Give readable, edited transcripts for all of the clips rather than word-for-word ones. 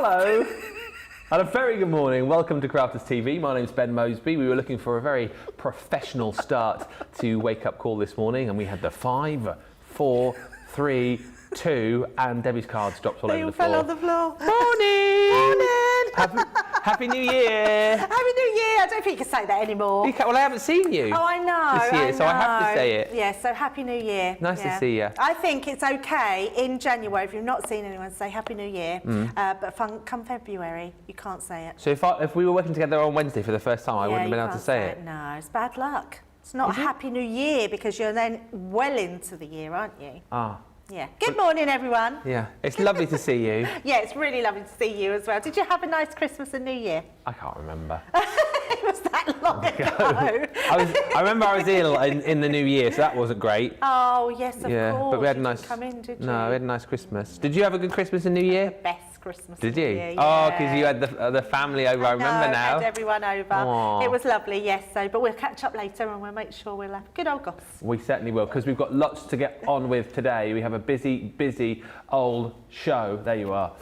Hello, and a very good morning. Welcome to Crafters TV. My name's Ben Moseby. We were looking for a very professional start to Wake Up Call this morning, and we had the 5, 4, 3, 2, and Debbie's cards dropped all over the floor. They all fell on the floor. Morning! Morning! Happy New Year! Happy New Year! I don't think you can say that anymore. Well, I haven't seen you. Oh, I know. This year, so I have to say it. Yeah, so Happy New Year. Nice to see you. I think it's okay in January, if you've not seen anyone, say Happy New Year. But come February, you can't say it. So if we were working together on Wednesday for the first time, I wouldn't have been able to say it. No, it's bad luck. It's not a Happy New Year because you're then well into the year, aren't you? Ah. Yeah. Good morning, everyone. Yeah, it's lovely to see you. Yeah, it's really lovely to see you as well. Did you have a nice Christmas and New Year? I can't remember. It was that long ago. I remember I was ill in the New Year, so that wasn't great. Oh, yes, of course. But we had a nice. Come in, did you? No, we had a nice Christmas. Did you have a good Christmas and New Year? The best Christmas. Did you? Year, Oh, yeah. because you had the family over. I remember now. Had everyone over. Aww. It was lovely, yes. So, but we'll catch up later and we'll make sure we'll have good old goss. We certainly will, because we've got lots to get on with today. We have a busy old show. There you are.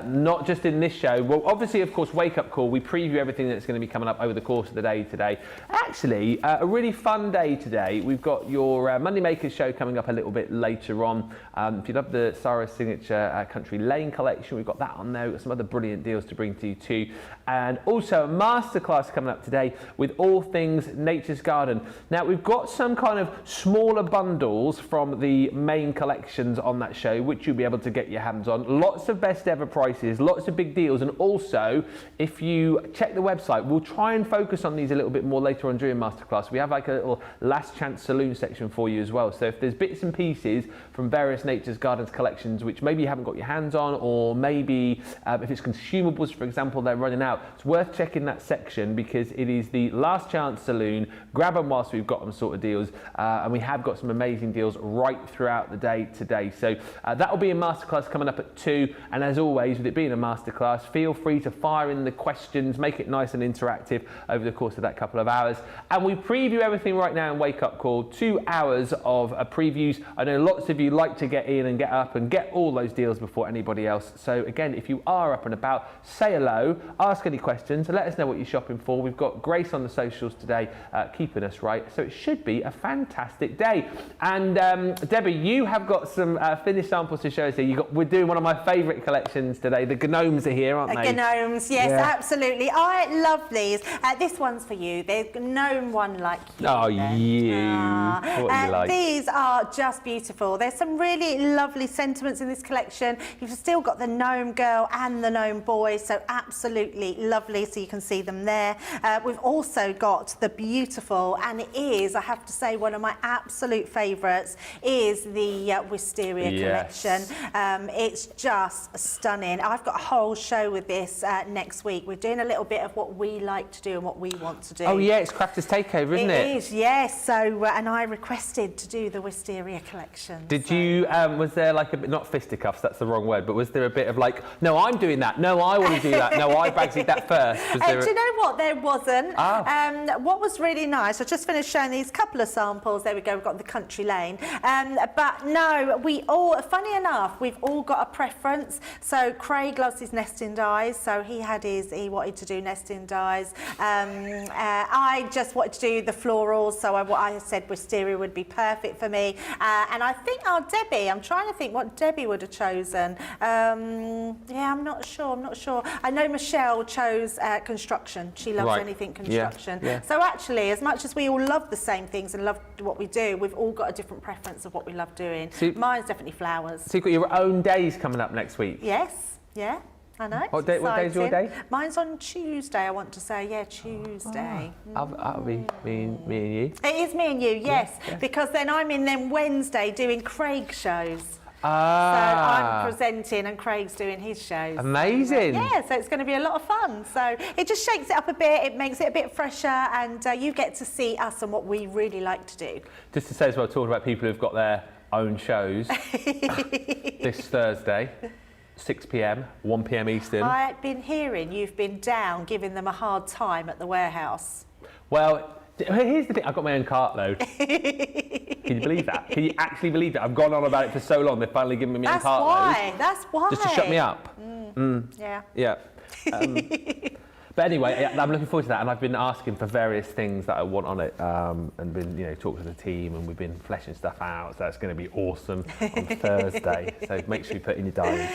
Not just in this show. Well, obviously, of course, Wake Up Call. We preview everything that's going to be coming up over the course of the day today. Actually, a really fun day today. We've got your Monday Makers show coming up a little bit later on. If you love the Sarah Signature Country Lane collection, we've got that on there. We've got some other brilliant deals to bring to you too. And also a masterclass coming up today with all things Nature's Garden. Now, we've got some kind of smaller bundles from the main collections on that show, which you'll be able to get your hands on. Lots of best ever prices, lots of big deals. And also, if you check the website, we'll try and focus on these a little bit more later on during masterclass. We have like a little last chance saloon section for you as well. So if there's bits and pieces from various Nature's Gardens collections, which maybe you haven't got your hands on, or maybe if it's consumables, for example, they're running out, it's worth checking that section because it is the last chance saloon. Grab them whilst we've got them sort of deals. And we have got some amazing deals right throughout the day today. So that'll be a masterclass coming up at 2. And as always, with it being a masterclass, feel free to fire in the questions, make it nice and interactive over the course of that couple of hours. And we preview everything right now in Wake Up Call, 2 hours of previews. I know lots of you like to get in and get up and get all those deals before anybody else. So again, if you are up and about, say hello, ask any questions, let us know what you're shopping for. We've got Grace on the socials today, keeping us right. So it should be a fantastic day. And Debbie, you have got some finished samples to show us here. We're doing one of my favourite collections today. The gnomes are here, aren't they? Gnomes, yes, absolutely. I love these. This one's for you. There's gnome one like you. Oh, you. What do you like? These are just beautiful. There's some really lovely sentiments in this collection. You've still got the gnome girl and the gnome boy, so absolutely lovely. So you can see them there. We've also got the beautiful, and it is, I have to say, one of my absolute favourites is the Wisteria collection. It's just stunning. I've got a whole show with this next week. We're doing a little bit of what we like to do and what we want to do. Oh yeah, it's Crafters Takeover, isn't it? It is, yes. So, and I requested to do the Wisteria collection. Did you, was there like a bit, not fisticuffs, that's the wrong word, but was there a bit of like, no, I'm doing that, no, I want to do that, no, I bagged that first? Do you know what? There wasn't. Ah. What was really nice, I just finished showing these couple of samples. There we go, we've got the Country Lane. But no, we all, funny enough, we've all got a preference. So Craig loves his nesting dies, so he wanted to do nesting dies. I just wanted to do the florals, so I said Wisteria would be perfect for me. And I think Debbie, I'm trying to think what Debbie would have chosen. Yeah, I'm not sure. I know Michelle chose construction. She loves anything construction. Yeah. So actually, as much as we all love the same things and love what we do, we've all got a different preference of what we love doing. So, mine's definitely flowers. So you've got your own days coming up next week? Yes, yeah. I know. What day is your day? Mine's on Tuesday, I want to say. Yeah, Tuesday. That'll be me and you. It is me and you, yes. Because then I'm in then Wednesday doing Craig shows. So I'm presenting and Craig's doing his shows. Amazing. Yeah, so it's going to be a lot of fun. So it just shakes it up a bit, it makes it a bit fresher, and you get to see us and what we really like to do. Just to say as well, talking about people who've got their own shows, this Thursday, 6 p.m, 1 p.m. Eastern. I've been hearing you've been down giving them a hard time at the warehouse. Well, Here's the thing, I've got my own cartload. Can you believe that? Can you actually believe that? I've gone on about it for so long, they've finally given me my own cartload. That's why. Just to shut me up. Yeah. Yeah. But anyway, I'm looking forward to that, and I've been asking for various things that I want on it, and been, talking to the team, and we've been fleshing stuff out. So that's going to be awesome on Thursday. So make sure you put in your diaries.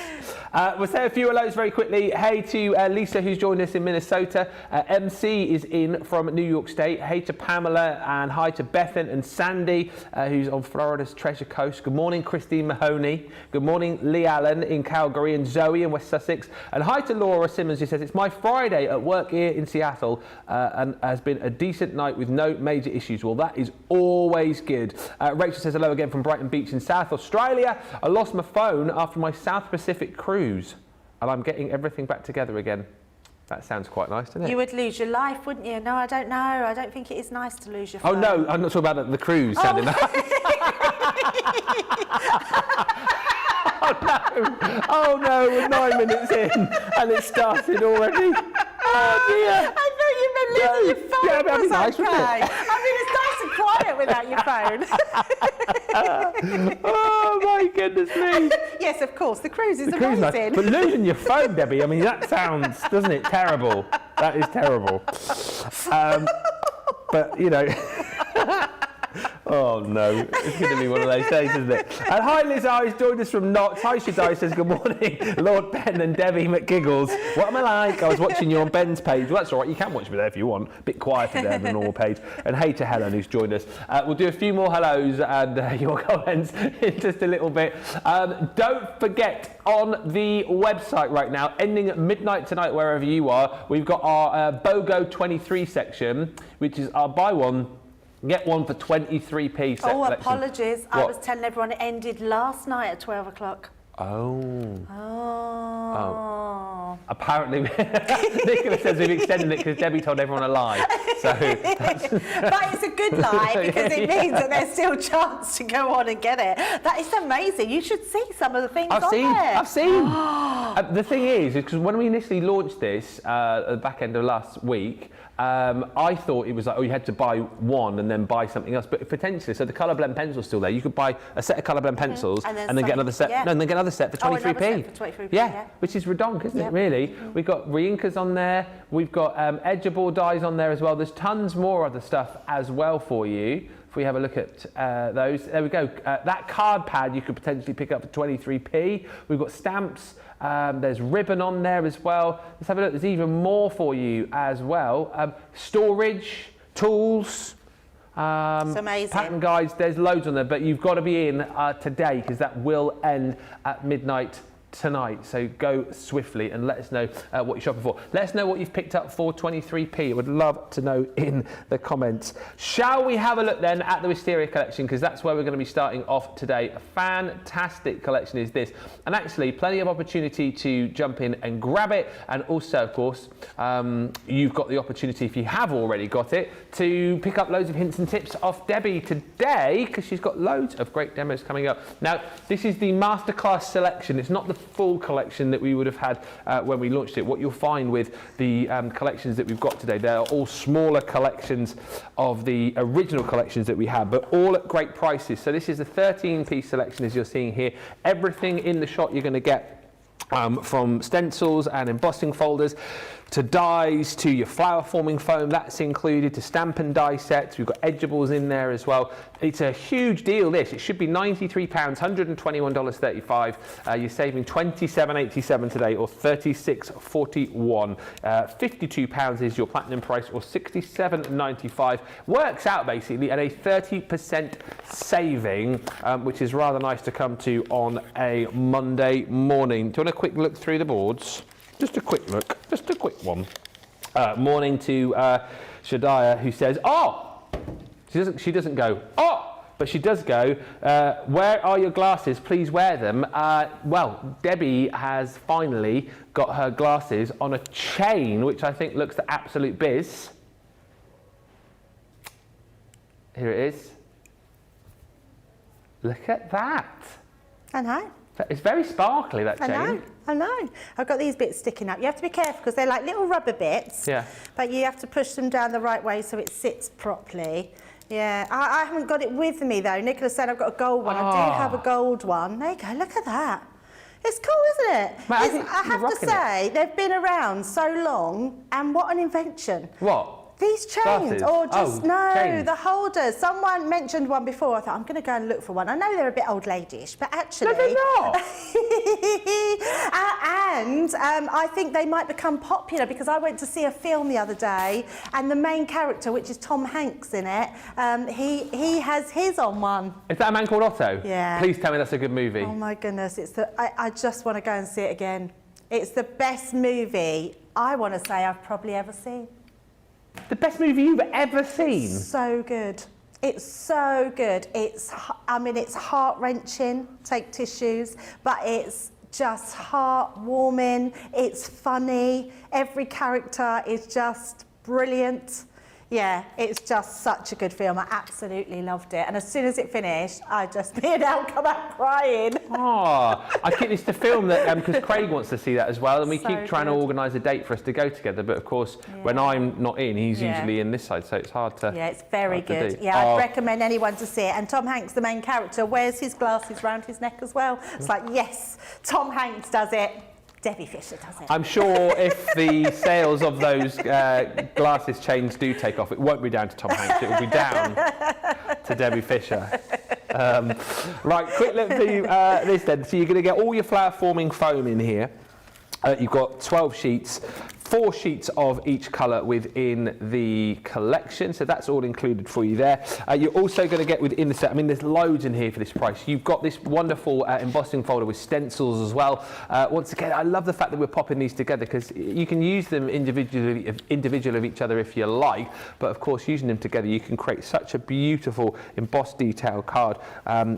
We'll say a few hellos very quickly. Hey to Lisa, who's joined us in Minnesota. MC is in from New York State. Hey to Pamela, and hi to Bethan and Sandy, who's on Florida's Treasure Coast. Good morning, Christine Mahoney. Good morning, Lee Allen in Calgary, and Zoe in West Sussex. And hi to Laura Simmons, who says it's my Friday at work here in Seattle, and has been a decent night with no major issues. Well, that is always good. Rachel says hello again from Brighton Beach in South Australia. I lost my phone after my South Pacific cruise, and I'm getting everything back together again. That sounds quite nice, doesn't it? You would lose your life, wouldn't you? No, I don't know. I don't think it is nice to lose your phone. Oh no, I'm not talking about the cruise sounding nice. Oh no, we're 9 minutes in and it started already. Oh dear. I thought you meant losing your phone. Yeah, that'd be nice, wouldn't it? I mean, it's nice and quiet without your phone. Oh my goodness me. Yes, of course, the cruise is Nice. amazing. But losing your phone, Debbie, I mean, that sounds, doesn't it, terrible. That is terrible. But, oh no, it's going to be one of those days, isn't it? And hi Liz who's joined us from Notts. Hi Shaddai says good morning, Lord Ben and Debbie McGiggles. What am I like? I was watching you on Ben's page. Well, that's all right, you can watch me there if you want. A bit quieter there than the normal page. And hey to Helen who's joined us. We'll do a few more hellos and your comments in just a little bit. Don't forget, on the website right now, ending at midnight tonight wherever you are, we've got our BOGO 23 section, which is our buy one, get one for 23p. Oh, apologies. What? I was telling everyone it ended last night at 12 o'clock. Oh. Apparently, Nicola says we've extended it because Debbie told everyone a lie. So that's but it's a good lie because it means that there's still a chance to go on and get it. That is amazing. You should see some of the things on there. I've seen. The thing is because when we initially launched this at the back end of last week, I thought it was like, you had to buy one and then buy something else, but potentially, so the colour blend pencil's still there. You could buy a set of colour blend pencils and then get another set. Yeah. No, and then get another set for 23p. Another set for 23p, yeah. Which is redonk, isn't it? Really. We've got re-inkers on there. We've got edgeable dies on there as well. There's tons more other stuff as well for you. If we have a look at those, there we go. That card pad you could potentially pick up for 23p. We've got stamps. There's ribbon on there as well. Let's have a look. There's even more for you as well. Storage, tools, it's amazing. pattern guides. There's loads on there, but you've got to be in today because that will end at midnight tonight. So go swiftly and let us know what you're shopping for. Let us know what you've picked up for 23p. I would love to know in the comments. Shall we have a look then at the Wisteria collection, because that's where we're going to be starting off today. A fantastic collection is this, and actually plenty of opportunity to jump in and grab it. And also, of course, you've got the opportunity, if you have already got it, to pick up loads of hints and tips off Debbie today, because she's got loads of great demos coming up. Now, this is the masterclass selection. It's not the full collection that we would have had when we launched it. What you'll find with the collections that we've got today, they're all smaller collections of the original collections that we had, but all at great prices. So this is a 13-piece selection, as you're seeing here. Everything in the shot you're going to get, from stencils and embossing folders to dies, to your flower forming foam, that's included, to stamp and die sets. We've got edgeables in there as well. It's a huge deal, this. It should be £93, $121.35. You're saving $27.87 today, or $36.41. £52 is your platinum price, or $67.95. Works out basically at a 30% saving, which is rather nice to come to on a Monday morning. Do you want a quick look through the boards? Just a quick look, just a quick one. Morning to Shaddai, who says, oh, she doesn't go, oh, but she does go, where are your glasses? Please wear them. Well, Debbie has finally got her glasses on a chain, which I think looks the absolute biz. Here it is. Look at that. I know. It's very sparkly, that chain. I know. I've got these bits sticking up. You have to be careful because they're like little rubber bits. Yeah. But you have to push them down the right way so it sits properly. Yeah, I haven't got it with me though. Nicola said I've got a gold one. I do have a gold one. There you go, look at that. It's cool, isn't it? Mate, I have to say, they've been around so long, and what an invention. What? These chains, Glasses? or just, no, chains. the holders. Someone mentioned one before. I thought, I'm going to go and look for one. I know they're a bit old ladyish, but actually... No, they're not. And I think they might become popular because I went to see a film the other day, and the main character, which is Tom Hanks in it, he has his on one. Is that a man called Otto? Yeah. Please tell me that's a good movie. Oh my goodness, I just want to go and see it again. It's the best movie I want to say I've probably ever seen. The best movie you've ever seen? So good. It's so good. I mean, it's heart-wrenching, take tissues, but it's just heartwarming. It's funny. Every character is just brilliant. Yeah, it's just such a good film. I absolutely loved it. And as soon as it finished, I just come out crying. Oh, I think it's the film that, because Craig wants to see that as well, and we So keep trying to organise a date for us to go together, but of course, when I'm not in, he's usually in this side, so it's hard to... Yeah, it's very good. do. Yeah, I'd recommend anyone to see it. And Tom Hanks, the main character, wears his glasses round his neck as well. It's like, yes, Tom Hanks does it. Debbie Fisher does it. I'm sure if the sales of those glasses chains do take off, it won't be down to Tom Hanks, it will be down to Debbie Fisher. Right, quick look through this then. So you're going to get all your flower forming foam in here. You've got 12 sheets, 4 sheets of each colour within the collection, so that's all included for you there. You're also going to get within the set, I mean there's loads in here for this price. You've got this wonderful embossing folder with stencils as well. Once again, I love the fact that we're popping these together because you can use them individually of each other if you like, but of course using them together you can create such a beautiful embossed detail card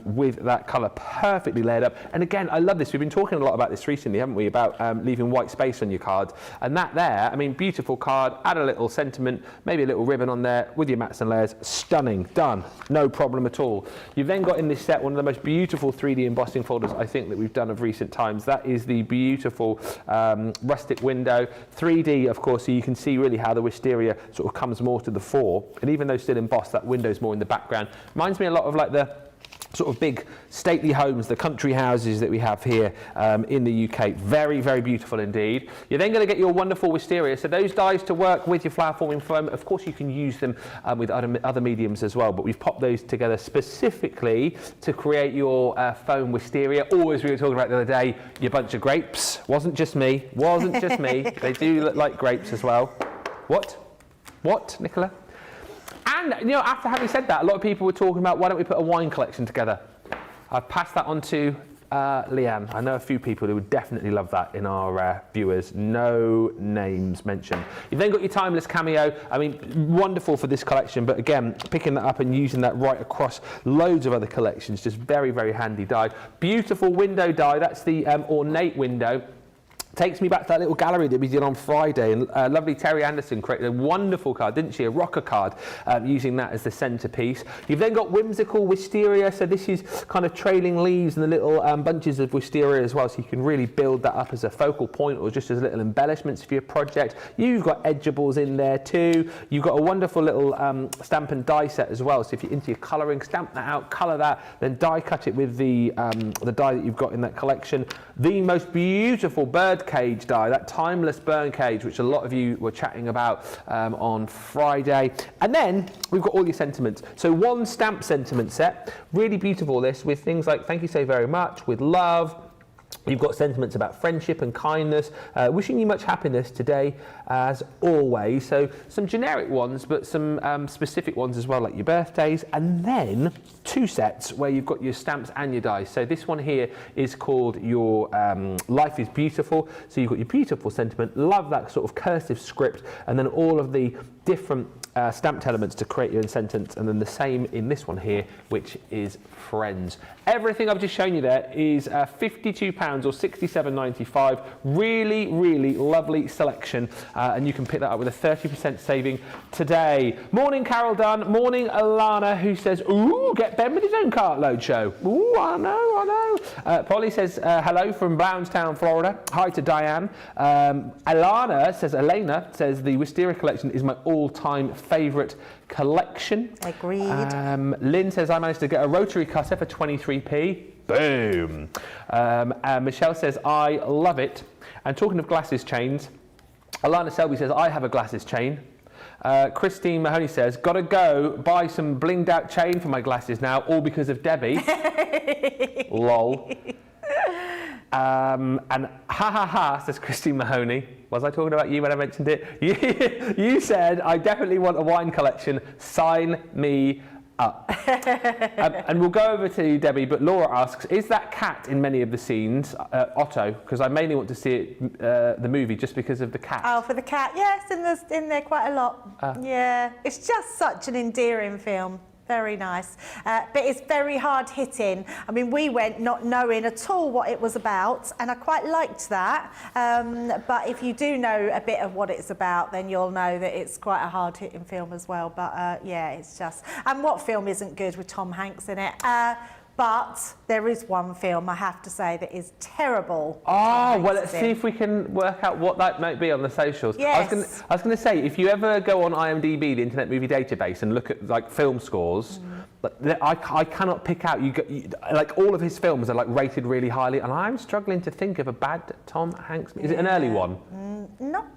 with that colour perfectly layered up. And again, I love this. We've been talking a lot about this recently, haven't we, about leaving white space on your cards, and that there, I mean, beautiful card, add a little sentiment, maybe a little ribbon on there with your mats and layers, stunning, done, no problem at all. You've then got in this set one of the most beautiful 3D embossing folders I think that we've done of recent times. That is the beautiful rustic window, 3D of course, so you can see really how the wisteria sort of comes more to the fore, and even though still embossed, that window's more in the background. Reminds me a lot of like the sort of big stately homes, the country houses that we have here in the UK. Very, very beautiful indeed. You're then going to get your wonderful wisteria. So those dies to work with your flower forming foam, of course you can use them with other mediums as well, but we've popped those together specifically to create your foam wisteria. Or as we were talking about the other day, your bunch of grapes. Wasn't just me. They do look like grapes as well. What, Nicola? And, you know, after having said that, a lot of people were talking about why don't we put a wine collection together. I've passed that on to Leanne. I know a few people who would definitely love that in our viewers. No names mentioned. You've then got your timeless cameo. I mean, wonderful for this collection, but again, picking that up and using that right across loads of other collections, just very, very handy die. Beautiful window die. That's the ornate window. Takes me back to that little gallery that we did on Friday, and lovely Terry Anderson created a wonderful card, didn't she? A rocker card, using that as the centerpiece. You've then got whimsical wisteria, so this is kind of trailing leaves and the little bunches of wisteria as well, so you can really build that up as a focal point or just as little embellishments for your project. You've got edgeables in there too. You've got a wonderful little stamp and die set as well, so if you're into your colouring, stamp that out, colour that, then die cut it with the die that you've got in that collection. The most beautiful bird cage die, that timeless burn cage, which a lot of you were chatting about on Friday. And then we've got all your sentiments. So one stamp sentiment set, really beautiful this, with things like thank you so very much, with love. You've got sentiments about friendship and kindness, wishing you much happiness today as always. So some generic ones, but some specific ones as well, like your birthdays. And then 2 sets where you've got your stamps and your dies. So this one here is called your Life is Beautiful. So you've got your beautiful sentiment, love that sort of cursive script, and then all of the different stamped elements to create your own sentence, and then the same in this one here, which is friends. Everything I've just shown you there is £52 or £67.95. Really, really lovely selection, and you can pick that up with a 30% saving today. Morning, Carol Dunn. Morning, Alana, who says, ooh, get Ben with his own cartload show. Ooh, I know. Polly says, hello from Brownstown, Florida. Hi to Diane. Elena says, the Wisteria collection is my all-time favourite collection. Agreed. Lynn says, I managed to get a rotary cutter for 23p. Boom. Michelle says, I love it. And talking of glasses chains, Alana Selby says, I have a glasses chain. Christine Mahoney says, gotta go buy some blinged out chain for my glasses now, all because of Debbie. Lol. And says Christine Mahoney. Was I talking about you when I mentioned it? You said, I definitely want a wine collection. Sign me up. And we'll go over to Debbie, but Laura asks, is that cat in many of the scenes, Otto? Because I mainly want to see it, the movie, just because of the cat. Oh, for the cat, yes, in there quite a lot. Yeah, it's just such an endearing film. Very nice, but it's very hard hitting. I mean, we went not knowing at all what it was about, and I quite liked that. But if you do know a bit of what it's about, then you'll know that it's quite a hard hitting film as well. But yeah, it's just, and what film isn't good with Tom Hanks in it? But there is one film, I have to say, that is terrible. Oh, well, let's see if we can work out what that might be on the socials. Yes. I was going to say, if you ever go on IMDb, the Internet Movie Database, and look at like film scores, I cannot pick out. Like all of his films are like rated really highly, and I'm struggling to think of a bad Tom Hanks. Is it an early one? Not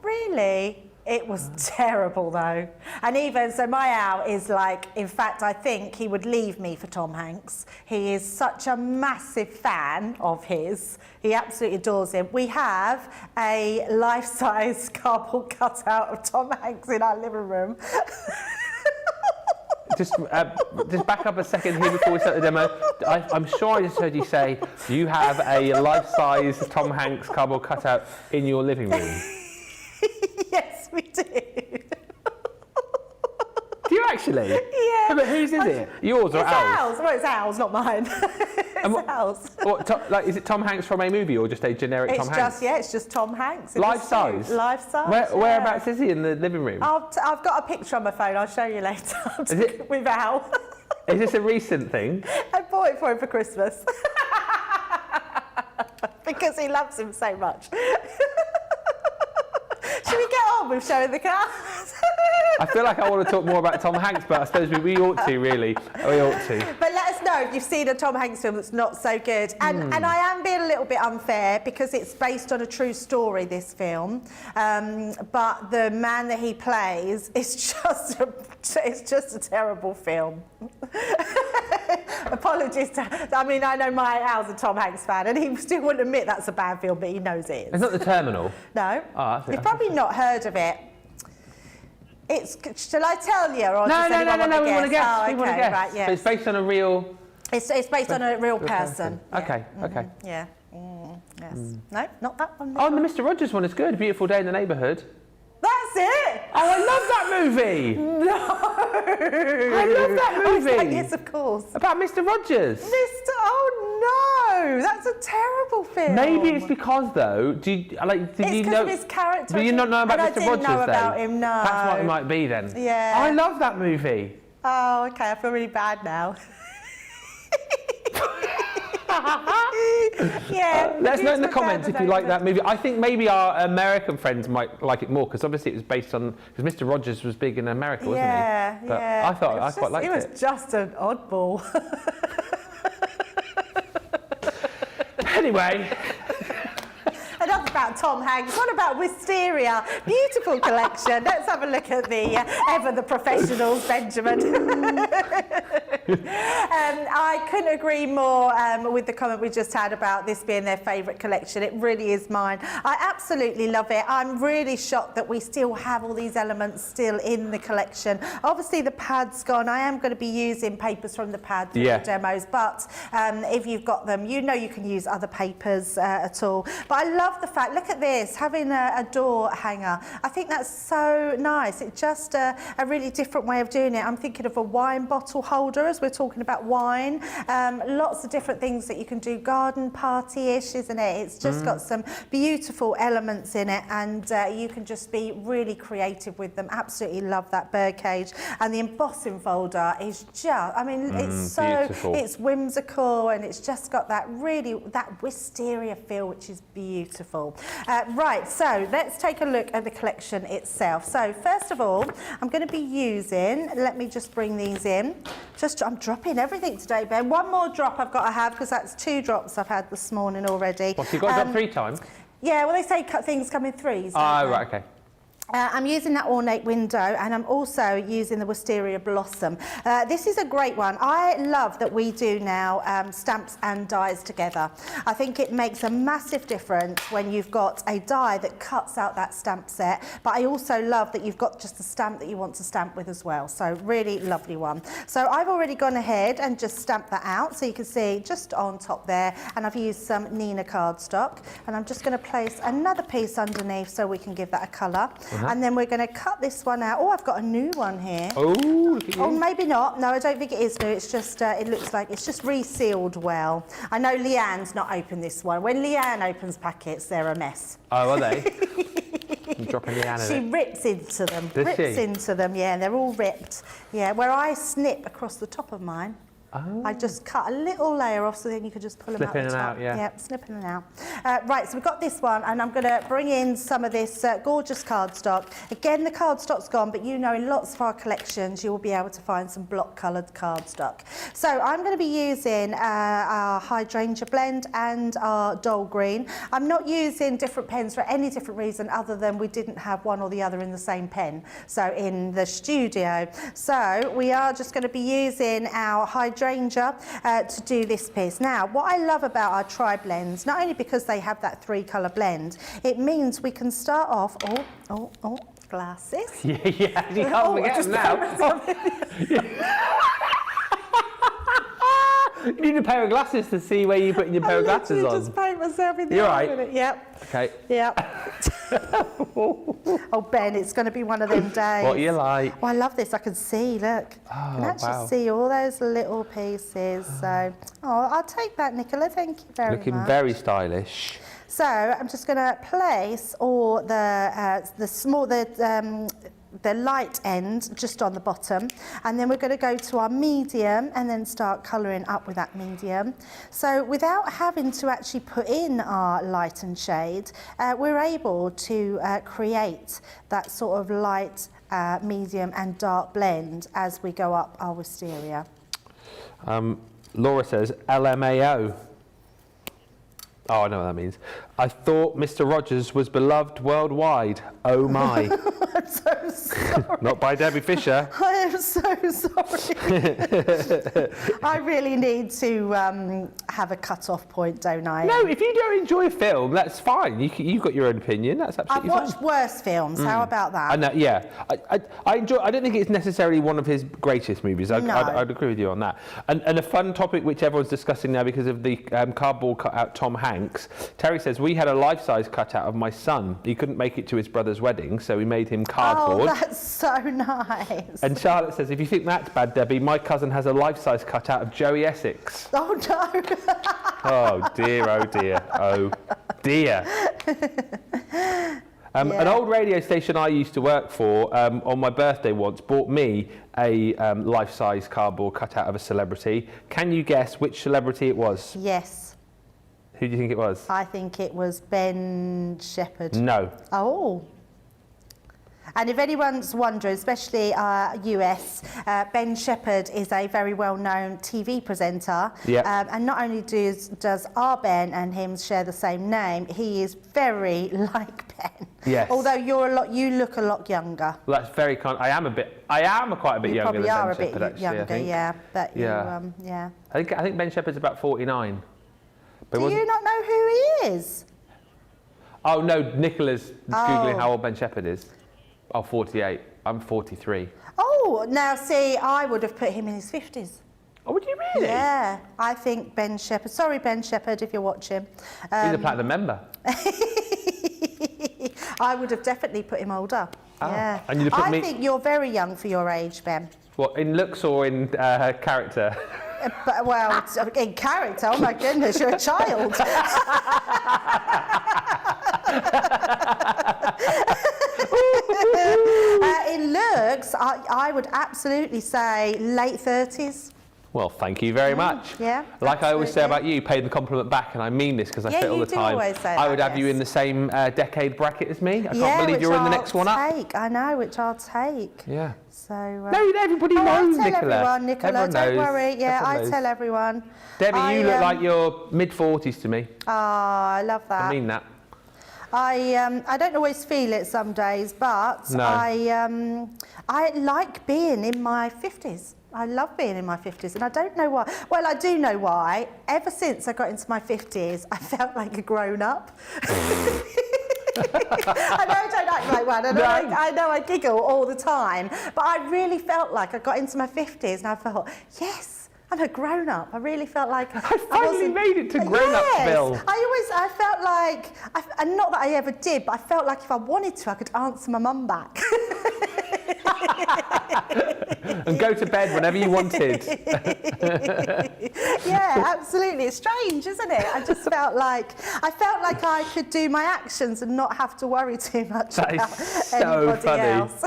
really. It was terrible though. And even so, my out is like, in fact, I think he would leave me for Tom Hanks. He is such a massive fan of his. He absolutely adores him. We have a life-size cardboard cutout of Tom Hanks in our living room. Just back up a second here before we start the demo. I'm sure I just heard you say you have a life-size Tom Hanks cardboard cutout in your living room. Yes, we do. Do you actually? Yeah. But whose is it? Yours or Al's? Well, it's Al's, not mine. It's Al's. Like, is it Tom Hanks from a movie or just a generic Tom Hanks? It's just Tom Hanks. Life size? Life size. Whereabouts is he in the living room? I've got a picture on my phone. I'll show you later. Is it with Al? Is this a recent thing? I bought it for him for Christmas. Because he loves him so much. Should we get on with showing the cars? I feel like I want to talk more about Tom Hanks, but I suppose we ought to, really. We ought to. But let us know if you've seen a Tom Hanks film that's not so good. And I am being a little bit unfair because it's based on a true story, this film. But the man that he plays is just a terrible film. Apologies I mean, I know my Al's a Tom Hanks fan, and he still wouldn't admit that's a bad film, but he knows it is. It's not The Terminal? No. You've probably not heard of it. Shall I tell you, or does anyone want to guess? We want to guess. Oh, okay, we want to guess. right, yes. So it's based on a real... It's based on a real person. Yeah. Okay, okay. Yeah. Yes. No, not that one. Oh, and the Mr. Rogers one is good. Beautiful Day in the Neighbourhood. That's it! Oh, I love that movie! No! I love that movie! I was like, yes, of course. About Mr. Rogers. Oh no! That's a terrible film. Maybe it's because, though, did you know... It's because of his character. Do you not know about Mr. Rogers, I didn't know about him, no. That's what it might be, then. Yeah. I love that movie. Oh, okay, I feel really bad now. Yeah. Let us know in the comments if you like that movie. I think maybe our American friends might like it more because obviously it was based on... Because Mr. Rogers was big in America, wasn't he? But yeah. I thought I quite liked it. It was just an oddball. Anyway... Enough about Tom Hanks. What about Wisteria? Beautiful collection. Let's have a look at the Ever the Professionals, Benjamin. I couldn't agree more with the comment we just had about this being their favourite collection. It really is mine. I absolutely love it. I'm really shocked that we still have all these elements still in the collection. Obviously, the pad's gone. I am going to be using papers from the pad for the demos, but if you've got them, you know you can use other papers at all. But I love the fact Right, look at this, having a door hanger. I think that's so nice. It's just a really different way of doing it. I'm thinking of a wine bottle holder as we're talking about wine. Lots of different things that you can do, garden party-ish, isn't it? It's just got some beautiful elements in it, and you can just be really creative with them. Absolutely love that bird cage. And the embossing folder is just, I mean, it's so, beautiful. it's whimsical, and it's just got that really, that wisteria feel, which is beautiful. Right, so let's take a look at the collection itself. So first of all, I'm going to be using, let me just bring these in. I'm dropping everything today, Ben. One more drop I've got to have, because that's 2 drops I've had this morning already. What, you've got to drop 3 times? Yeah, well, they say things come in 3s. Oh, right, okay. I'm using that ornate window, and I'm also using the wisteria blossom. This is a great one. I love that we do now stamps and dies together. I think it makes a massive difference when you've got a die that cuts out that stamp set, but I also love that you've got just a stamp that you want to stamp with as well. So really lovely one. So I've already gone ahead and just stamped that out, so you can see just on top there, and I've used some Nina cardstock, and I'm just going to place another piece underneath so we can give that a colour. And then we're going to cut this one out. Oh, I've got a new one here. Oh, look at you. Oh, maybe not. No, I don't think it is new. It's just, it looks like it's just resealed well. I know Leanne's not opened this one. When Leanne opens packets, they're a mess. Oh, are they? I'm dropping Leanne in She it. rips into them. Does she? Rips into them, yeah. They're all ripped. Yeah, where I snip across the top of mine. Oh. I just cut a little layer off so then you could just pull them out Slip in the and top. out, yeah. Yeah, snip in and out. Right, so we've got this one, and I'm going to bring in some of this gorgeous cardstock. Again, the cardstock's gone, but you know in lots of our collections you will be able to find some block coloured cardstock. So I'm going to be using our hydrangea blend and our dull green. I'm not using different pens for any different reason other than we didn't have one or the other in the same pen, so in the studio. So we are just going to be using our hydrangea to do this piece. Now, what I love about our tri-blends, not only because they have that 3-colour blend, it means we can start off, glasses. Yeah, you can't forget them now. You need a pair of glasses to see where you're putting your pair of glasses on. I just paint myself in the You're eye right. with it. Yep. Okay. Yep. Oh, Ben, it's going to be one of them days. What you like? Oh, I love this. I can see, look. I can actually see all those little pieces. So, I'll take that, Nicola. Thank you very much. Looking very stylish. So I'm just going to place all the light end just on the bottom, and then we're going to go to our medium and then start colouring up with that medium. So without having to actually put in our light and shade, we're able to create that sort of light, medium and dark blend as we go up our wisteria. Laura says LMAO. Oh, I know what that means. I thought Mr. Rogers was beloved worldwide. Oh my. I'm so sorry. Not by Debbie Fisher. I am so sorry. I really need to have a cut-off point, don't I? No, if you don't enjoy a film, that's fine. You've got your own opinion. That's I've absolutely fine. watched worse films. How about that? I know, yeah. I enjoy. I don't think it's necessarily one of his greatest movies. I'd agree with you on that. And a fun topic which everyone's discussing now because of the cardboard cutout Tom Hanks. Terry says, we had a life-size cutout of my son. He couldn't make it to his brother's wedding, so we made him cardboard. Oh, that's so nice. And Charlotte says, if you think that's bad, Debbie, my cousin has a life-size cutout of Joey Essex. Oh, no. Oh, dear, oh, dear, oh, dear. An old radio station I used to work for on my birthday once bought me a life-size cardboard cutout of a celebrity. Can you guess which celebrity it was? Yes. Who do you think it was? I think it was Ben Shepherd. No. Oh. And if anyone's wondering, especially US, Ben Shepherd is a very well-known TV presenter. Yep. And not only does our Ben and him share the same name, he is very like Ben. Yes. Although you look a lot younger. Well, that's very kind. I am quite a bit younger than Ben Shepherd, actually. Younger, I think. yeah. But Yeah. yeah. I think Ben Shepherd's about 49. But Do you not know who he is? Oh no, Nicola's googling how old Ben Shepherd is. Oh, 48. I'm 43. Oh, now see, I would have put him in his 50s. Oh, would you really? Yeah, I think Ben Shepherd. Sorry, Ben Shepherd, if you're watching. He's a platinum member. I would have definitely put him older. Oh. Yeah. And you'd have put I me... think you're very young for your age, Ben. What, in looks or in character? But, well, in character, oh my goodness, you're a child. In looks, I would absolutely say late 30s. Well, thank you very much. Yeah. Like I always say about you, pay the compliment back, and I mean this because I say it all the time. Always say I would that, have you in the same decade bracket as me. I can't yeah, believe you're in the which next one up. I know, which I'll take. Yeah. So. No, everybody knows, I tell Nicola. everyone, Nicola, Everyone don't knows. worry. Yeah, Everyone I knows. tell everyone. Debbie, you look like you're mid-40s to me. Oh, I love that. I mean that. I don't always feel it some days, but No. I like being in my 50s. I love being in my 50s, and I don't know why. Well, I do know why. Ever since I got into my 50s, I felt like a grown-up. I know I don't act like one, and I know I giggle all the time, but I really felt like I got into my 50s and I thought, yes, I'm a grown-up. I really felt like I finally made it to grown-upsville. I felt like, and not that I ever did, but I felt like if I wanted to, I could answer my mum back. And go to bed whenever you wanted. Yeah, absolutely. It's strange, isn't it? I felt like I could do my actions and not have to worry too much That about is so anybody funny. else.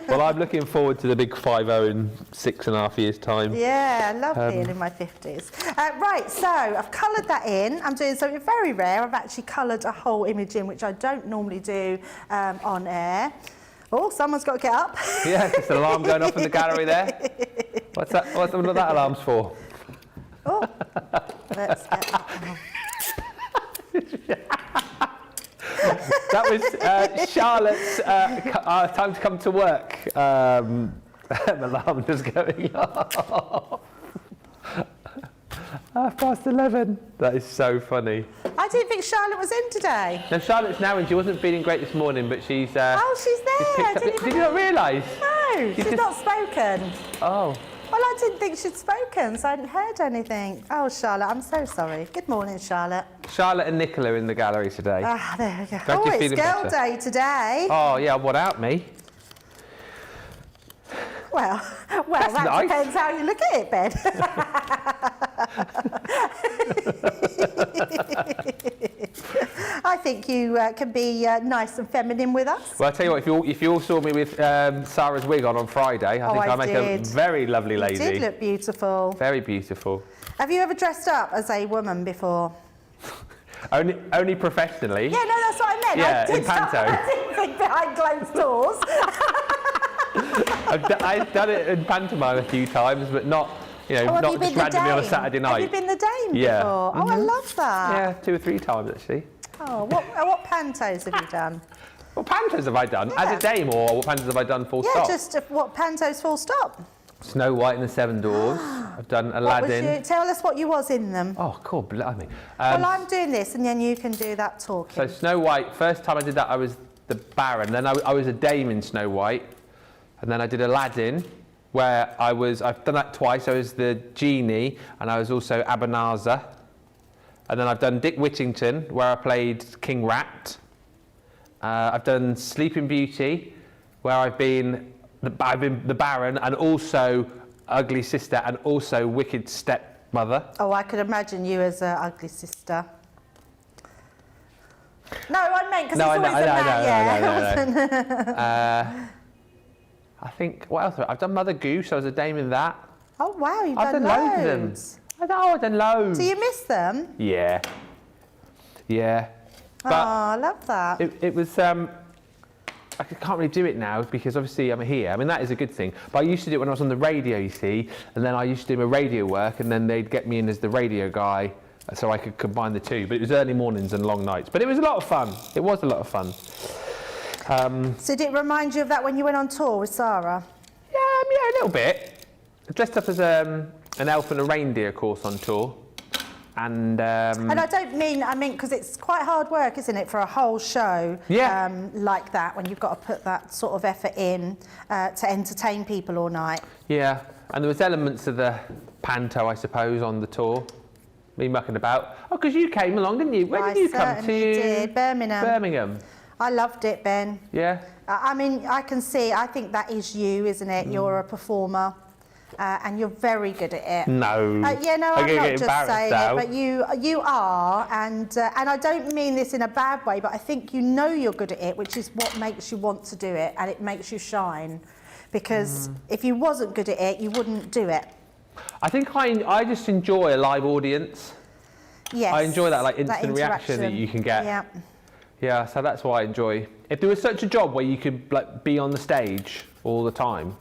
Well, I'm looking forward to the big 5-0 in 6.5 years' time. Yeah, I love being in my 50s. Right, so I've coloured that in. I'm doing something very rare. I've actually coloured a whole image in, which I don't normally do on air. Oh, someone's got to get up. Yeah, there's an alarm going off in the gallery there. What's that? What that alarm's for? Oh, let's get that. That was Charlotte's time to come to work. Alarm just going off. 11:30. That is so funny. I didn't think Charlotte was in today. No, Charlotte's now in. She wasn't feeling great this morning, but she's. Oh, she's there. Did you not realise? No, she's not spoken. Oh. Well, I didn't think she'd spoken, so I hadn't heard anything. Oh, Charlotte, I'm so sorry. Good morning, Charlotte. Charlotte and Nicola in the gallery today. Ah, there we go. Glad you're It's feeling girl better. day today. Oh yeah, without me. Well, That's that nice. depends how you look at it, Ben. I think you can be nice and feminine with us. Well, I tell you what, if you all saw me with Sarah's wig on Friday, I think I make a very lovely lady. You did look beautiful. Very beautiful. Have you ever dressed up as a woman before? Only professionally. Yeah, no, that's what I meant. Yeah, in panto. I didn't think behind closed doors. I've done it in pantomime a few times, but not, not just randomly on a Saturday night. Have you been the dame Yeah. before? Oh, I love that. Yeah, 2 or 3 times actually. Oh, what pantos have you done? What pantos have I done? As a dame, or what pantos have I done full stop? Yeah, just what pantos full stop. Snow White and the Seven Dwarfs. I've done Aladdin. Tell us what you was in them. Oh, cool, blimey. Well, I'm doing this, and then you can do that talking. So Snow White, first time I did that, I was the Baron. Then I was a dame in Snow White. And then I did Aladdin, where I've done that twice. I was the genie, and I was also Abanazar. And then I've done Dick Whittington, where I played King Rat. I've done Sleeping Beauty, where I've been the Baron, and also Ugly Sister, and also Wicked Stepmother. Oh, I could imagine you as an ugly sister. No, I meant because it's always a man. No. I think, what else? I've done Mother Goose. I was a dame in that. Oh, wow, you've I've done loads of loads. them. I've done loads. Do you miss them? Yeah. Yeah. Oh, I love that. It was, I can't really do it now because obviously I'm here. I mean, that is a good thing. But I used to do it when I was on the radio, you see, and then I used to do my radio work, and then they'd get me in as the radio guy so I could combine the two. But it was early mornings and long nights. But it was a lot of fun. It was a lot of fun. So did it remind you of that when you went on tour with Sarah? Yeah, a little bit. I dressed up as an elf and a reindeer course on tour. And I don't mean, because it's quite hard work, isn't it, for a whole show like that, when you've got to put that sort of effort in to entertain people all night. Yeah, and there was elements of the panto, I suppose, on the tour. Me mucking about. Oh, because you came along, didn't you? Where did you come to? I did, Birmingham. Birmingham. I loved it, Ben. Yeah? I mean, I can see, I think that is you, isn't it? You're a performer. And you're very good at it. No. Yeah, no, I'm not just saying now. it, but you are, and I don't mean this in a bad way, but I think you know you're good at it, which is what makes you want to do it, and it makes you shine. Because if you wasn't good at it, you wouldn't do it. I think I just enjoy a live audience. Yes. I enjoy that like instant reaction that you can get. Yeah. Yeah, so that's what I enjoy. If there was such a job where you could like be on the stage all the time,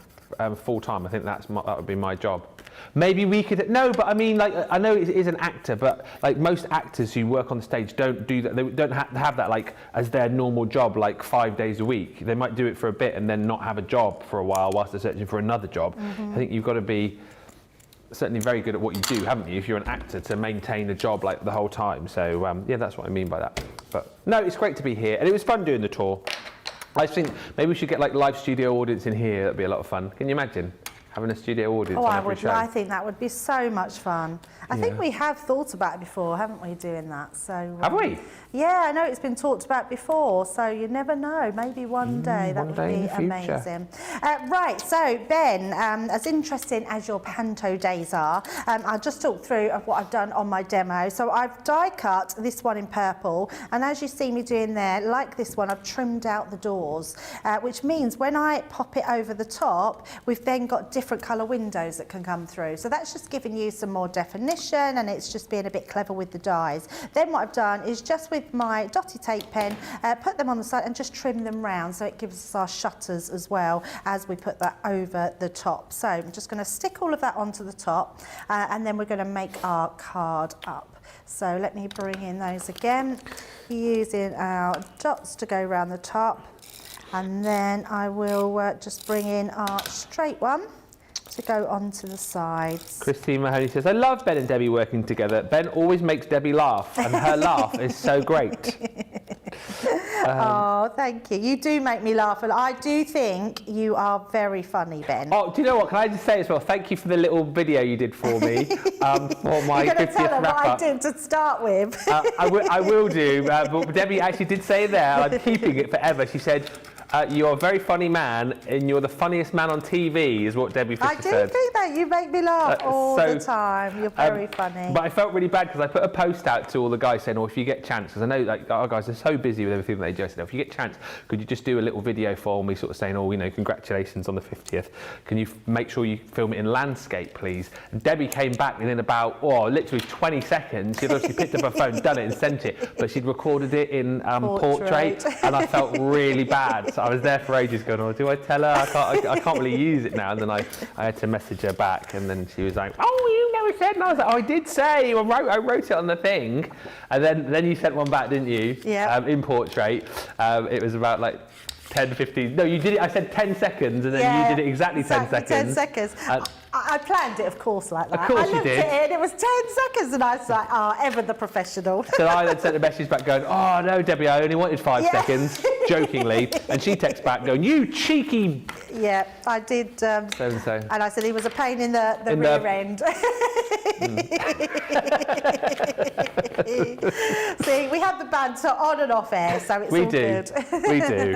full time, I think that would be my job. Maybe we could, no, but I mean, like, I know it is an actor, but like most actors who work on the stage don't do that. They don't have that like as their normal job, like 5 days a week. They might do it for a bit and then not have a job for a while whilst they're searching for another job. I think you've got to be certainly very good at what you do, haven't you, if you're an actor, to maintain a job like the whole time. So yeah, that's what I mean by that. But no, it's great to be here, and it was fun doing the tour. I think maybe we should get like live studio audience in here. That'd be a lot of fun. Can you imagine having a studio audience on every show? I think that would be so much fun. I think we have thought about it before, haven't we, doing that? So have we? Yeah, I know it's been talked about before, so you never know. Maybe one day that would be amazing. Right, so Ben, as interesting as your panto days are, I'll just talk through of what I've done on my demo. So I've die cut this one in purple, and as you see me doing there, like this one, I've trimmed out the doors, which means when I pop it over the top, we've then got different colour windows that can come through. So that's just giving you some more definition, and it's just being a bit clever with the dies. Then what I've done is just with my dotty tape pen, put them on the side and just trim them round, so it gives us our shutters as well as we put that over the top. So I'm just going to stick all of that onto the top, and then we're going to make our card up. So let me bring in those again, using our dots to go around the top, and then I will just bring in our straight one to go onto the sides. Christine Mahoney says, I love Ben and Debbie working together. Ben always makes Debbie laugh, and her laugh is so great. Oh, thank you. You do make me laugh, and I do think you are very funny, Ben. Oh, do you know what? Can I just say as well, thank you for the little video you did for me for my You're going to 50th tell her what I wrap-up. did to start with. I will do, but Debbie actually did say there, I'm keeping it forever. She said, you're a very funny man, and you're the funniest man on TV, is what Debbie Fisher said. I do think that. You make me laugh all the time. You're very funny. But I felt really bad because I put a post out to all the guys saying, oh, if you get a chance, because I know like our guys are so busy with everything they do, I said, if you get a chance, could you just do a little video for me, sort of saying, oh, you know, congratulations on the 50th. Can you make sure you film it in landscape, please? And Debbie came back within about, literally 20 seconds. She'd obviously picked up her phone, done it and sent it, but she'd recorded it in portrait, and I felt really bad. So I was there for ages going, oh, do I tell her? I can't really use it now. And then I had to message her back, and then she was like, oh, you never said. And I was like, oh, I did say. I wrote it on the thing. And then you sent one back, didn't you? Yeah. In portrait. It was about like 10, 15. No, you did it. I said 10 seconds, and then you did it exactly 10 seconds. 10 seconds. I planned it, of course, like that. Of course you did. I looked at it, and it was 10 seconds, and I was like, ever the professional. So I then sent a message back going, oh, no, Debbie, I only wanted 5 seconds, jokingly. And she texts back going, you cheeky... Yeah, I did. So-and-so. And I said he was a pain in the rear end. See, we have the banter on and off air, so it's all good. We do.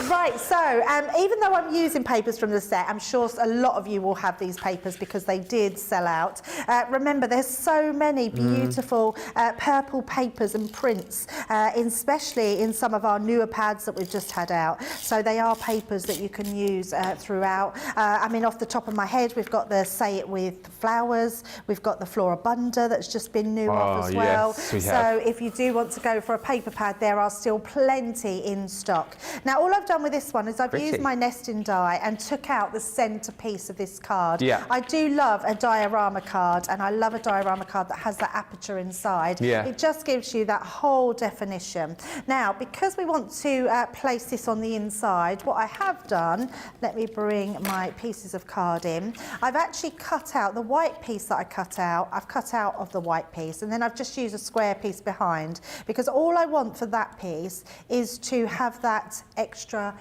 Right, so even though I'm using papers from the set, I'm sure a lot of you will have these papers because they did sell out. Remember, there's so many beautiful purple papers and prints, especially in some of our newer pads that we've just had out. So they are papers that you can use throughout. I mean, off the top of my head, we've got the Say It With Flowers, we've got the Florabunda that's just been new off as well. Yes, we so have. if you do want to go for a paper pad, there are still plenty in stock. Now, all I've done with this one is I've used my nesting die and took out the centerpiece of this card. Yeah. I do love a diorama card, and I love a diorama card that has that aperture inside. Yeah. It just gives you that whole definition. Now, because we want to place this on the inside, what I have done, let me bring my pieces of card in. I've actually cut out the white piece that I cut out. I've cut out of the white piece, and then I've just used a square piece behind, because all I want for that piece is to have that extra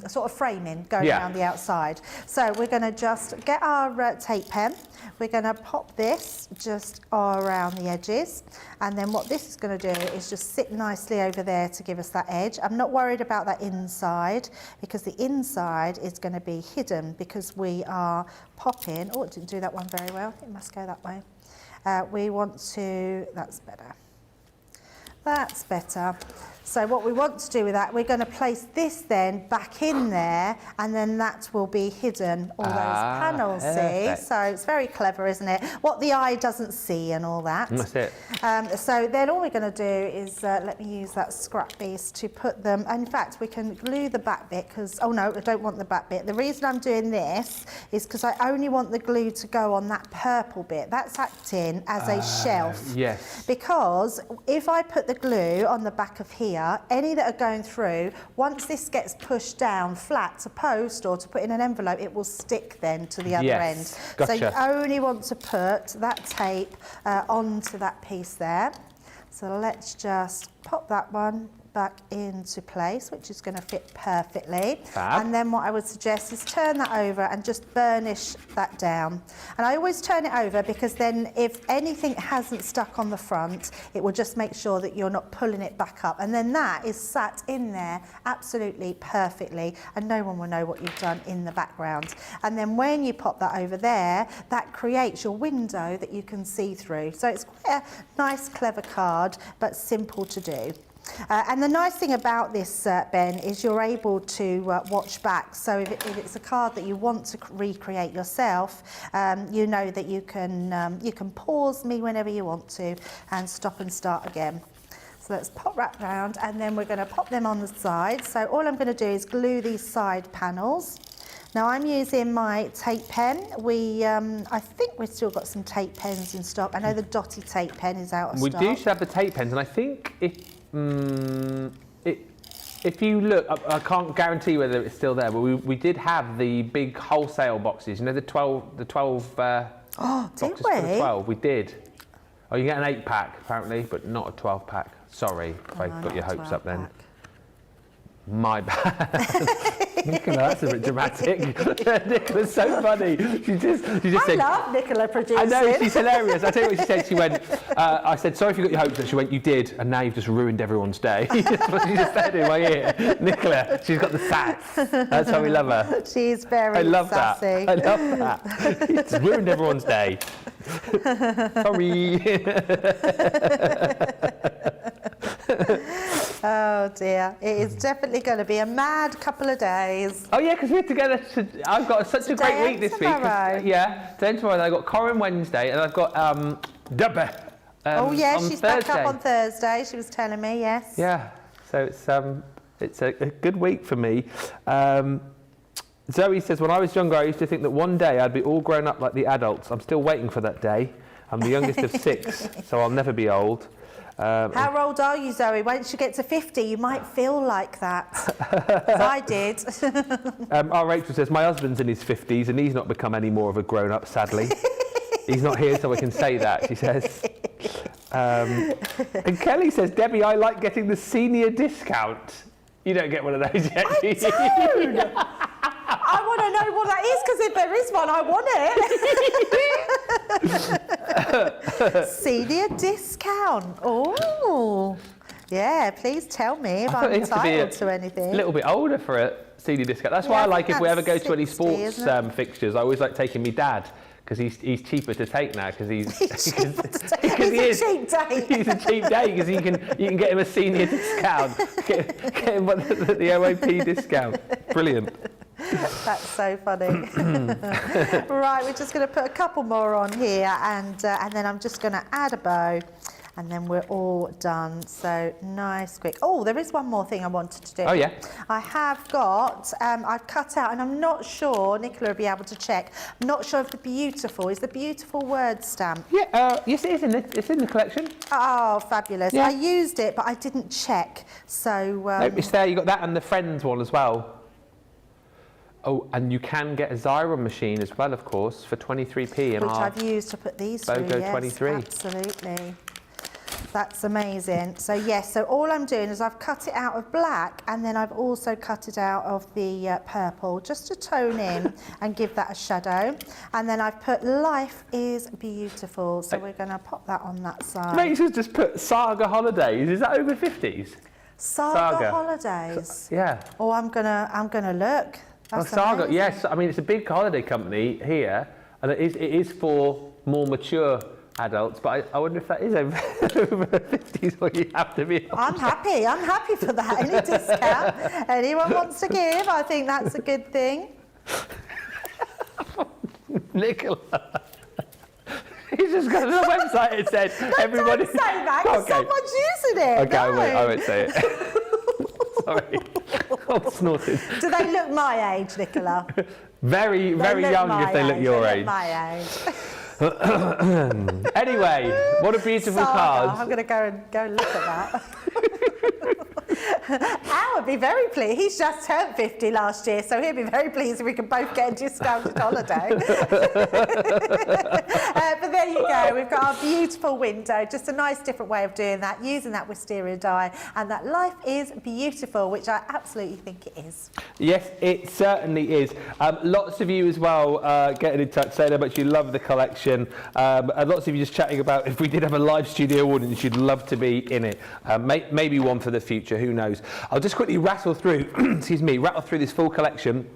sort of framing going around the outside. So we're going to just get our tape pen. We're going to pop this just around the edges, and then what this is going to do is just sit nicely over there to give us that edge. I'm not worried about that inside, because the inside is going to be hidden, because we are popping. Oh, it didn't do that one very well. It must go that way. We want to, that's better. That's better. So what we want to do with that, we're going to place this then back in there, and then that will be hidden, all those panels, perfect. see? So it's very clever, isn't it? What the eye doesn't see and all that. That's it. So then all we're going to do is, let me use that scrap piece to put them, in fact we can glue the back bit, because, oh no, I don't want the back bit. The reason I'm doing this is because I only want the glue to go on that purple bit. That's acting as a shelf. Yes. Because if I put the glue on the back of here, any that are going through, once this gets pushed down flat to post or to put in an envelope, it will stick then to the other end. Gotcha. So you only want to put that tape onto that piece there. So let's just pop that one back into place, which is going to fit perfectly. Fab. And then what I would suggest is turn that over and just burnish that down. And I always turn it over, because then if anything hasn't stuck on the front, it will just make sure that you're not pulling it back up. And then that is sat in there absolutely perfectly, and no one will know what you've done in the background. And then when you pop that over there, that creates your window that you can see through. So it's quite a nice, clever card, but simple to do. And the nice thing about this, Ben, is you're able to watch back. So if it's a card that you want to recreate yourself, you know that you can pause me whenever you want to and stop and start again. So let's pop that round, and then we're going to pop them on the side. So all I'm going to do is glue these side panels. Now I'm using my tape pen. I think we've still got some tape pens in stock. I know the dotty tape pen is out of stock. We do still have the tape pens, and I think if you look, I can't guarantee whether it's still there, but we did have the big wholesale boxes. You know, the 12 boxes did for the we? 12. We did. Oh, you get an 8-pack apparently, but not a 12-pack. Sorry if I got your hopes up then. My bad. Nicola, that's a bit dramatic. Nicola's so funny. She just I said, love Nicola producing. I know, she's hilarious. I tell you what she said. She went, I said, sorry if you got your hopes up. She went, you did, and now you've just ruined everyone's day. That's what she just said in my ear. Nicola, she's got the sass. That's how we love her. She's very I love sassy. that. I love that. It's ruined everyone's day. Sorry. Oh dear, it is definitely going to be a mad couple of days. Oh yeah, because we're together. I've got such a great week this week. Yeah, today and tomorrow. I've got Corin Wednesday, and I've got Debbie. Oh yeah, she's Thursday. back up on Thursday. She was telling me, yes. Yeah, so it's a good week for me. Zoe says, when I was younger, I used to think that one day I'd be all grown up like the adults. I'm still waiting for that day. I'm the youngest of 6, so I'll never be old. How old are you, Zoe? Once you get to 50, you might feel like that. 'Cause I did. Our Rachel says, my husband's in his 50s and he's not become any more of a grown-up, sadly. He's not here, so I can say that, she says. And Kelly says, Debbie, I like getting the senior discount. You don't get one of those yet, do you? I don't. I want to know what that is, because if there is one, I want it. Senior discount. Oh, yeah. Please tell me if I'm entitled to anything. A little bit older for a senior discount. That's why I like, if we ever go to any sports fixtures, I always like taking me dad. Because he's cheaper to take now, because he's a cheap date. He's a cheap date because you can get him a senior discount, get him the OAP discount. Brilliant. That's so funny. Right, we're just going to put a couple more on here, and then I'm just going to add a bow. And then we're all done. So nice, quick. Oh, there is one more thing I wanted to do. Oh, yeah. I have got, I've cut out, and I'm not sure, Nicola will be able to check, I'm not sure if the beautiful is the beautiful word stamp. Yeah, yes, it is. It's in the collection. Oh, fabulous. Yeah. I used it, but I didn't check. So. No, it's there. You got that and the Friends one as well. Oh, and you can get a Xyron machine as well, of course, for 23p. Which I've used to put these through, BOGO yes, 23. Absolutely. That's amazing. So yes, so all I'm doing is I've cut it out of black and then I've also cut it out of the purple just to tone in and give that a shadow. And then I've put Life is Beautiful. So we're going to pop that on that side. Rachel's just put Saga Holidays. Is that over 50s? Saga Holidays. Yeah. Oh, I'm gonna look. That's Saga, amazing. yes. I mean, it's a big holiday company here, and it is for more mature adults, but I wonder if that is over, over 50s or you have to be. I'm happy for that. Any discount anyone wants to give, I think that's a good thing. Nicola. He's just got to the website and said everybody. Don't say that, because someone's using it. Okay, no. I won't say it. Sorry. I'm snorting. Do they look my age, Nicola? Very young if they look your age. My age. Anyway, what a beautiful Saga. card. I'm going to go and look at that. Al would be very pleased. He's just turned 50 last year, so he'll be very pleased if we can both get a discounted holiday. But there you go. We've got our beautiful window. Just a nice different way of doing that, using that wisteria dye, and that Life is Beautiful, which I absolutely think it is. Yes, it certainly is. Lots of you as well getting in touch, saying how much you love the collection. And lots of you just chatting about if we did have a live studio audience, you'd love to be in it. Maybe one for the future, who knows. I'll just quickly rattle through, rattle through this full collection.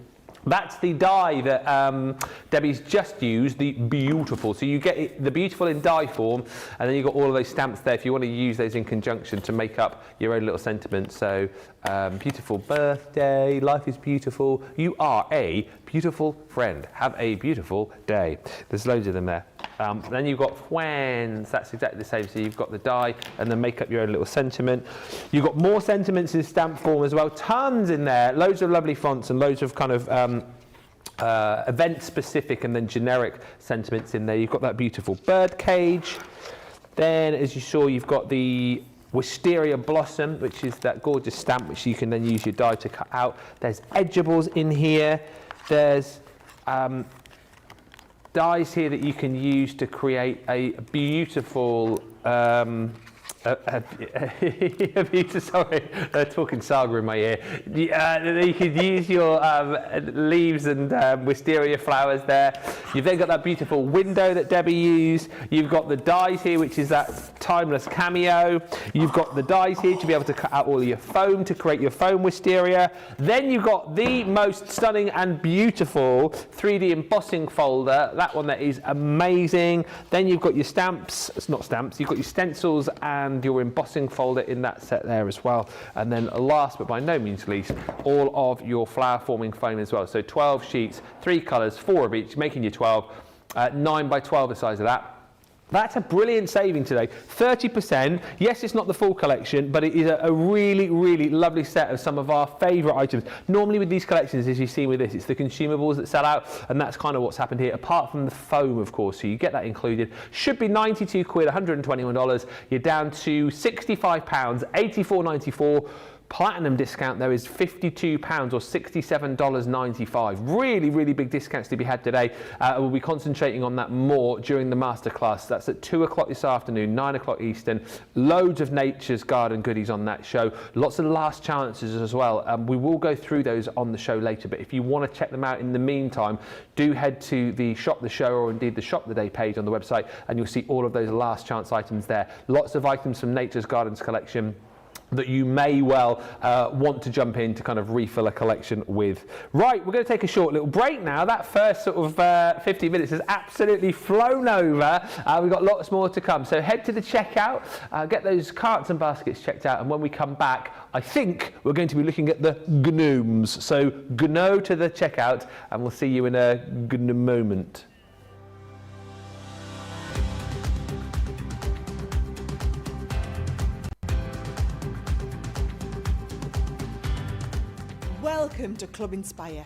That's the die that Debbie's just used, the Beautiful. So you get the Beautiful in die form, and then you've got all of those stamps there if you want to use those in conjunction to make up your own little sentiment. So beautiful birthday, life is beautiful, you are a beautiful friend, have a beautiful day. There's loads of them there. Then you've got whens, that's exactly the same. So you've got the die and then make up your own little sentiment. You've got more sentiments in stamp form as well, tons in there, loads of lovely fonts and loads of kind of event specific and then generic sentiments in there. You've got that beautiful bird cage. Then as you saw, you've got the Wisteria Blossom, which is that gorgeous stamp which you can then use your die to cut out. There's edgeables in here. There's dies here that you can use to create a beautiful sorry, talking Saga in my ear. You could use your leaves and wisteria flowers there. You've then got that beautiful window that Debbie used. You've got the dies here, which is that timeless cameo. You've got the dies here to be able to cut out all your foam to create your foam wisteria. Then you've got the most stunning and beautiful 3D embossing folder. That one that is amazing. Then you've got your stamps. It's not stamps. You've got your stencils and your embossing folder in that set there as well. And then last but by no means least, all of your flower forming foam as well. So 12 sheets, 3 colours, 4 of each, making you 12, 9 by 12 the size of that. That's a brilliant saving today, 30%. Yes, it's not the full collection, but it is a really, really lovely set of some of our favourite items. Normally with these collections, as you've seen with this, it's the consumables that sell out, and that's kind of what's happened here, apart from the foam, of course, so you get that included. Should be 92 quid, $121. You're down to £65, $84.94. Platinum discount there is £52 or $67.95. Really, really big discounts to be had today. We'll be concentrating on that more during the masterclass. That's at 2 o'clock this afternoon, 9 o'clock Eastern. Loads of Nature's Garden goodies on that show. Lots of last chances as well. We will go through those on the show later, but if you want to check them out in the meantime, do head to the Shop the Show or indeed the Shop the Day page on the website, and you'll see all of those last chance items there. Lots of items from Nature's Gardens collection that you may well want to jump in to kind of refill a collection with. Right, we're going to take a short little break now. That first sort of 50 minutes has absolutely flown over. We've got lots more to come. So head to the checkout, get those carts and baskets checked out, and when we come back, I think we're going to be looking at the gnomes. So gno to the checkout, and we'll see you in a moment. Welcome to Club Inspire,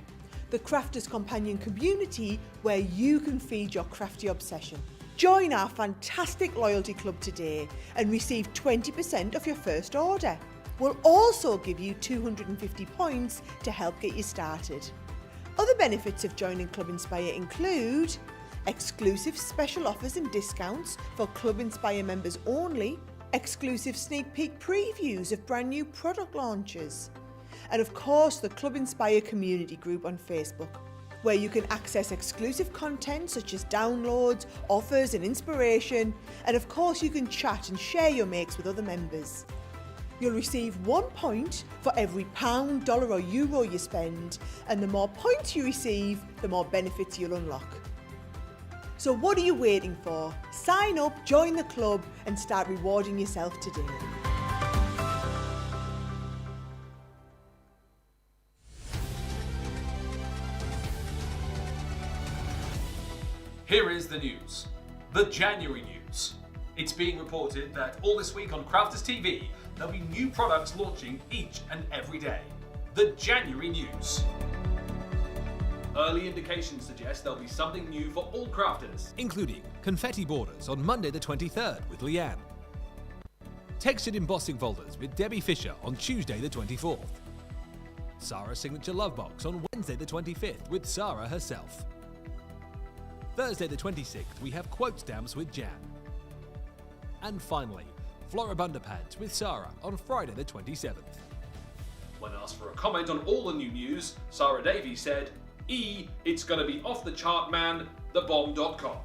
the crafters' companion community where you can feed your crafty obsession. Join our fantastic loyalty club today and receive 20% off your first order. We'll also give you 250 points to help get you started. Other benefits of joining Club Inspire include exclusive special offers and discounts for Club Inspire members only, exclusive sneak peek previews of brand new product launches, and of course the Club Inspire community group on Facebook, where you can access exclusive content such as downloads, offers and inspiration, and of course you can chat and share your makes with other members. You'll receive 1 point for every pound, dollar or euro you spend, and the more points you receive, the more benefits you'll unlock. So what are you waiting for? Sign up, join the club and start rewarding yourself today. Here is the news. The January news. It's being reported that all this week on Crafters TV, there'll be new products launching each and every day. The January news. Early indications suggest there'll be something new for all crafters, including confetti borders on Monday the 23rd with Leanne, textured embossing folders with Debbie Fisher on Tuesday the 24th, Sarah's signature love box on Wednesday the 25th with Sarah herself. Thursday the 26th we have quote stamps with Jan. And finally, Floribunda pads with Sarah on Friday the 27th. When asked for a comment on all the new news, Sarah Davies said, it's gonna be off the chart, man, thebomb.com.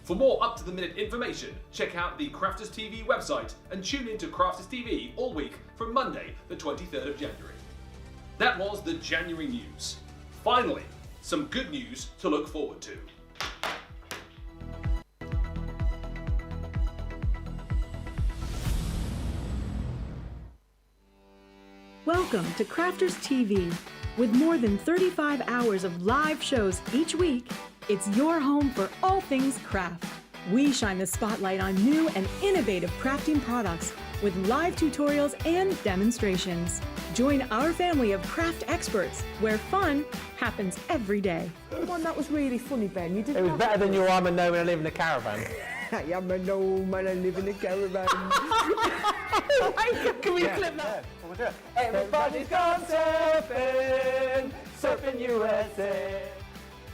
For more up-to-the-minute information, check out the Crafters TV website and tune in to Crafters TV all week from Monday, the 23rd of January. That was the January news. Finally, some good news to look forward to. Welcome to Crafters TV. With more than 35 hours of live shows each week, it's your home for all things craft. We shine the spotlight on new and innovative crafting products with live tutorials and demonstrations. Join our family of craft experts where fun happens every day. The one that was really funny, Ben. You didn't. It was better than your I'm a gnome and I live in a caravan. I am a gnome and I live in a caravan. Can we clip that? We'll do it. Everybody's gone surfing, surfing USA.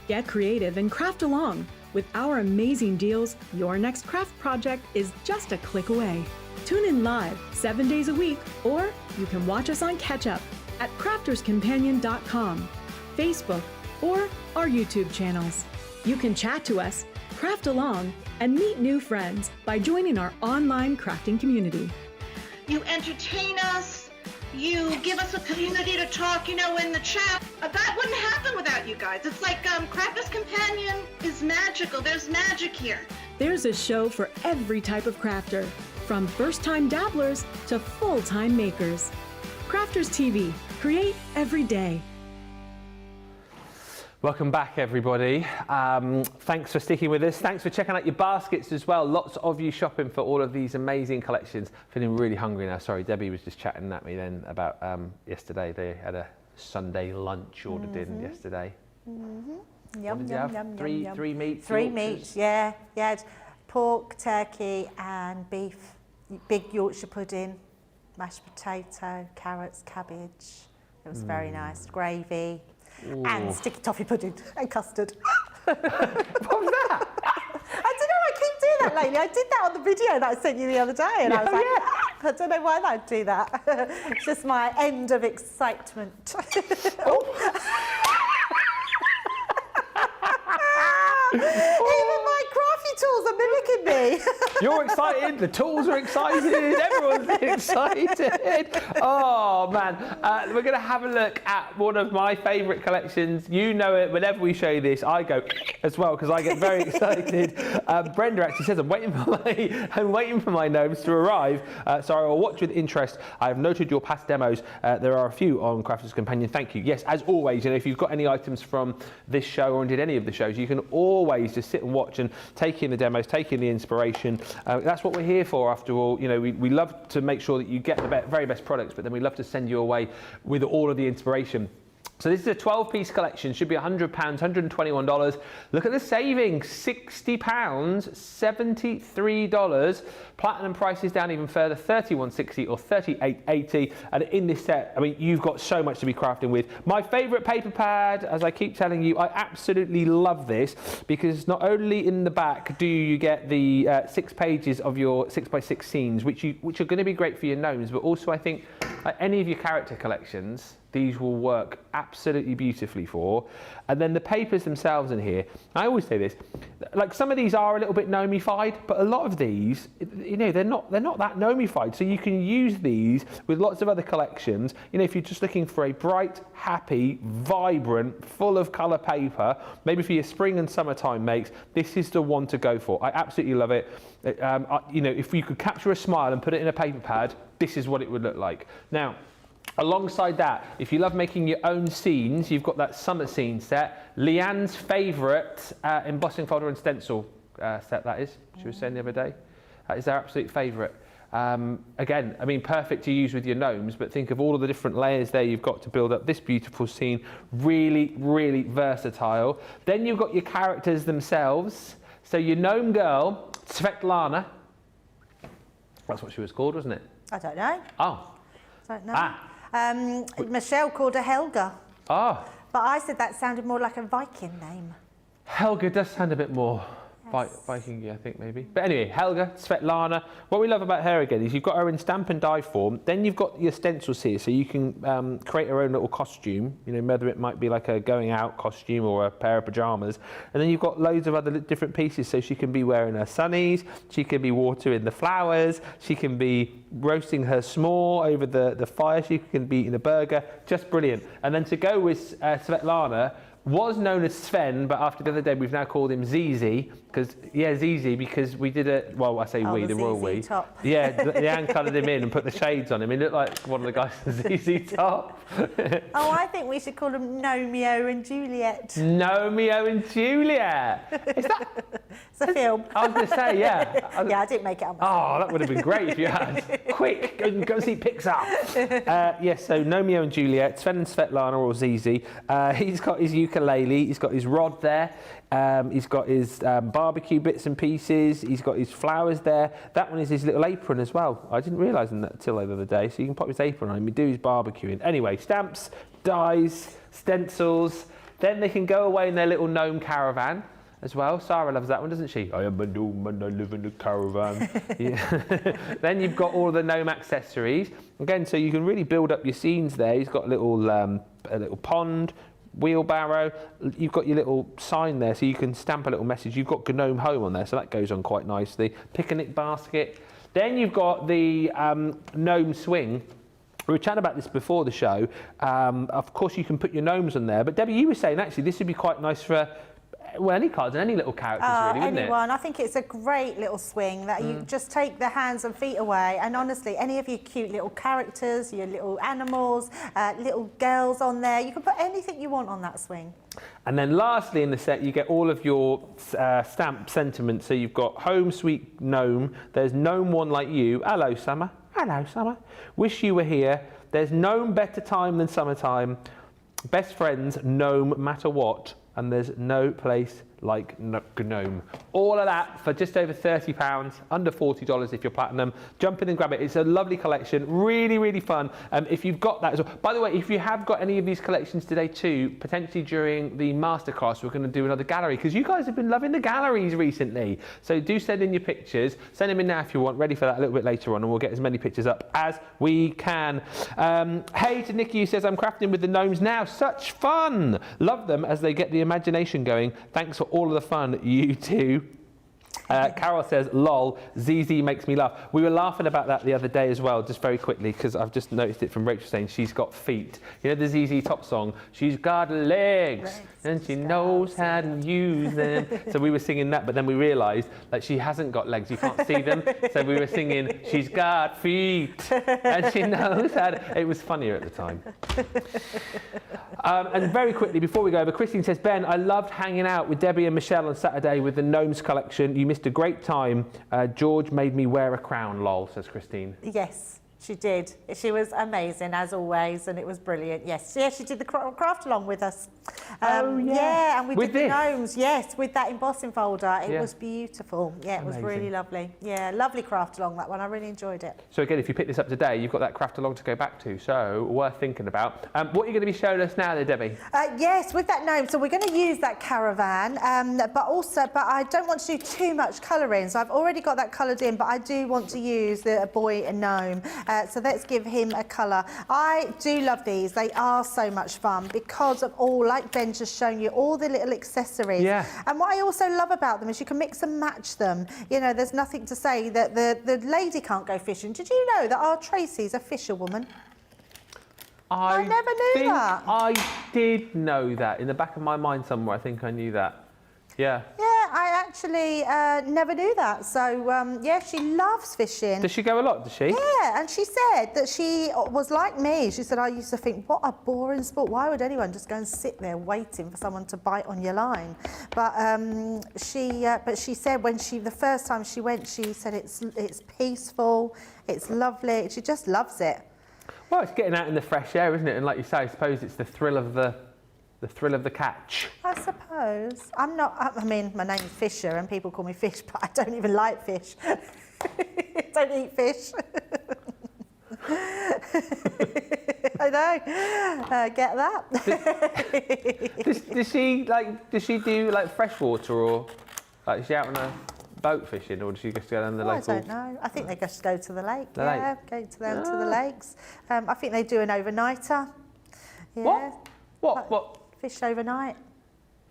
Get creative and craft along. With our amazing deals, your next craft project is just a click away. Tune in live 7 days a week, or you can watch us on Catch Up at crafterscompanion.com, Facebook, or our YouTube channels. You can chat to us, craft along, and meet new friends by joining our online crafting community. You entertain us. You give us a community to talk, in the chat. That wouldn't happen without you guys. It's like Crafters Companion is magical. There's magic here. There's a show for every type of crafter, from first-time dabblers to full-time makers. Crafters TV. Create every day. Welcome back, everybody. Thanks for sticking with us. Thanks for checking out your baskets as well. Lots of you shopping for all of these amazing collections. Feeling really hungry now. Sorry, Debbie was just chatting at me then about yesterday. They had a Sunday lunch ordered in yesterday. What did you have? Three meats? Three Yorkshires? meats, yeah. You had pork, turkey and beef. Big Yorkshire pudding, mashed potato, carrots, cabbage. It was very nice. Gravy. Ooh. And sticky toffee pudding and custard. What was that? I don't know, I keep doing that lately. I did that on the video that I sent you the other day and I was like, I don't know why I'd do that. It's just my end of excitement. Even my crafty tools are mimicking me. You're excited, the tools are excited, everyone's excited. Oh man, we're going to have a look at one of my favourite collections. You know it, whenever we show you this, I go as well because I get very excited. Brenda actually says, I'm waiting for my gnomes to arrive, so I will watch with interest. I have noted your past demos. There are a few on Crafters Companion. Thank you. Yes, as always, if you've got any items from this show or indeed any of the shows, you can always just sit and watch and take in the demos, take in the inspiration. That's what we're here for, after all. We love to make sure that you get the very best products, but then we love to send you away with all of the inspiration. So this is a 12-piece collection, should be £100, $121. Look at the savings, £60, $73. Platinum prices down even further, $31.60 or $38.80. And in this set, I mean, you've got so much to be crafting with. My favourite paper pad, as I keep telling you, I absolutely love this because not only in the back do you get the 6 pages of your 6x6 scenes, which are going to be great for your gnomes, but also I think any of your character collections, these will work absolutely beautifully for. And then the papers themselves in here, I always say this, like some of these are a little bit gnomified, but a lot of these, you know, they're not that gnomified. So you can use these with lots of other collections. You know, if you're just looking for a bright, happy, vibrant, full of colour paper, maybe for your spring and summertime makes, this is the one to go for. I absolutely love it. You know, if you could capture a smile and put it in a paper pad, this is what it would look like. Now, alongside that, if you love making your own scenes, you've got that summer scene set. Leanne's favourite embossing folder and stencil set, that is, she was saying the other day. That is their absolute favourite. Again, I mean, perfect to use with your gnomes, but think of all of the different layers there you've got to build up this beautiful scene. Really, really versatile. Then you've got your characters themselves. So your gnome girl, Svetlana, that's what she was called, wasn't it? I don't know. Oh. I don't know. Michelle called her Helga. Oh. But I said that sounded more like a Viking name. Helga does sound a bit more Viking-y, I think, maybe. But anyway, Helga, Svetlana. What we love about her, again, is you've got her in stamp and die form. Then you've got your stencils here, so you can create her own little costume. You know, whether it might be like a going-out costume or a pair of pyjamas. And then you've got loads of other different pieces, so she can be wearing her sunnies, she can be watering the flowers, she can be roasting her s'more over the fire, she can be eating a burger. Just brilliant. And then to go with Svetlana, was known as Sven, but after the other day we've now called him Zizi, because Zizi, because we did a, well, I say we, the royal we. Top. Yeah, Leanne coloured him in and put the shades on him. He looked like one of the guys from ZZ Top. Oh, I think we should call them Romeo and Juliet. Romeo and Juliet. Is that? It's a film. I was going to say, yeah. Yeah, I didn't make it up. Oh, that would have been great if you had. Quick, go and see Pixar. Yes, so Romeo and Juliet, Sven and Svetlana, or Zizi. He's got his ukulele, he's got his rod there, he's got his barbecue bits and pieces, he's got his flowers there. That one is his little apron as well. I didn't realise that until the other day, so you can pop his apron on him, he do his barbecuing. Anyway, stamps, dies, stencils, then they can go away in their little gnome caravan as well. Sarah loves that one, doesn't she? I am a gnome and I live in a caravan. Then you've got all the gnome accessories. Again, so you can really build up your scenes there. He's got a little pond, wheelbarrow. You've got your little sign there, so you can stamp a little message. You've got Gnome Home on there, so that goes on quite nicely. Picnic basket. Then you've got the gnome swing. We were chatting about this before the show. Of course, you can put your gnomes on there, but Debbie, you were saying actually this would be quite nice for any cards and any little characters, really, wouldn't anyone. I think it's a great little swing that you just take the hands and feet away, and honestly, any of your cute little characters, your little animals, little girls on there, you can put anything you want on that swing. And then lastly in the set, you get all of your stamp sentiments. So you've got Home Sweet Gnome, there's Gnome One Like You, hello Summer, hello Summer, Wish You Were Here, there's Gnome Better Time Than Summertime, Best Friends, Gnome Matter What, and there's no place like Gnome. All of that for just over £30, under $40 if you're platinum. Jump in and grab it. It's a lovely collection, really, really fun. If you've got that as well. By the way, if you have got any of these collections today too, potentially during the masterclass, we're going to do another gallery, because you guys have been loving the galleries recently. So do send in your pictures. Send them in now if you want. Ready for that a little bit later on, and we'll get as many pictures up as we can. Hey to Nikki, who says, I'm crafting with the gnomes now. Such fun. Love them as they get the imagination going. Thanks for all of the fun, you too. Carol says, lol, ZZ makes me laugh. We were laughing about that the other day as well, just very quickly, because I've just noticed it from Rachel saying she's got feet. You know the ZZ Top song? She's got legs and she knows how to use them. So we were singing that, but then we realised that she hasn't got legs, you can't see them. So we were singing, she's got feet and she knows how to... It was funnier at the time. And very quickly, before we go over, Christine says, Ben, I loved hanging out with Debbie and Michelle on Saturday with the Gnomes collection. You missed a great time. George made me wear a crown, lol, says Christine. Yes. She did. She was amazing as always, and it was brilliant. Yes, yeah, she did the craft along with us. Yeah, and we With did the this? gnomes. Yes, with that embossing folder. It Yeah. was beautiful. Yeah, it was really Amazing. lovely. Yeah, lovely craft along, that one. I really enjoyed it. So again, if you pick this up today, you've got that craft along to go back to, so worth thinking about. What are you going to be showing us now there, Debbie? Yes, with that gnome. So we're going to use that caravan, but I don't want to do too much colouring. So I've already got that coloured in, but I do want to use the boy and gnome. So let's give him a colour. I do love these. They are so much fun because of all, like Ben just shown you, all the little accessories. Yeah. And what I also love about them is you can mix and match them. You know, there's nothing to say that the lady can't go fishing. Did you know that our Tracy's a fisherwoman? I never knew that. I did know that. In the back of my mind somewhere, I think I knew that. Yeah. Yeah, I actually never knew that. So, yeah, she loves fishing. Does she go a lot, does she? Yeah, and she said that she was like me. She said, I used to think, what a boring sport. Why would anyone just go and sit there waiting for someone to bite on your line? But she said when the first time she went, she said it's peaceful, it's lovely. She just loves it. Well, it's getting out in the fresh air, isn't it? And like you say, I suppose it's the thrill of the catch. I suppose. I mean, my name's Fisher and people call me Fish, but I don't even like fish. Don't eat fish. I know. Get that? Does she do like freshwater, or like is she out on a boat fishing, or does she just go down the local? I don't know. I think they just go to the lake. The yeah, lake? go to the lakes. I think they do an overnighter. Yeah. What? Fish overnight.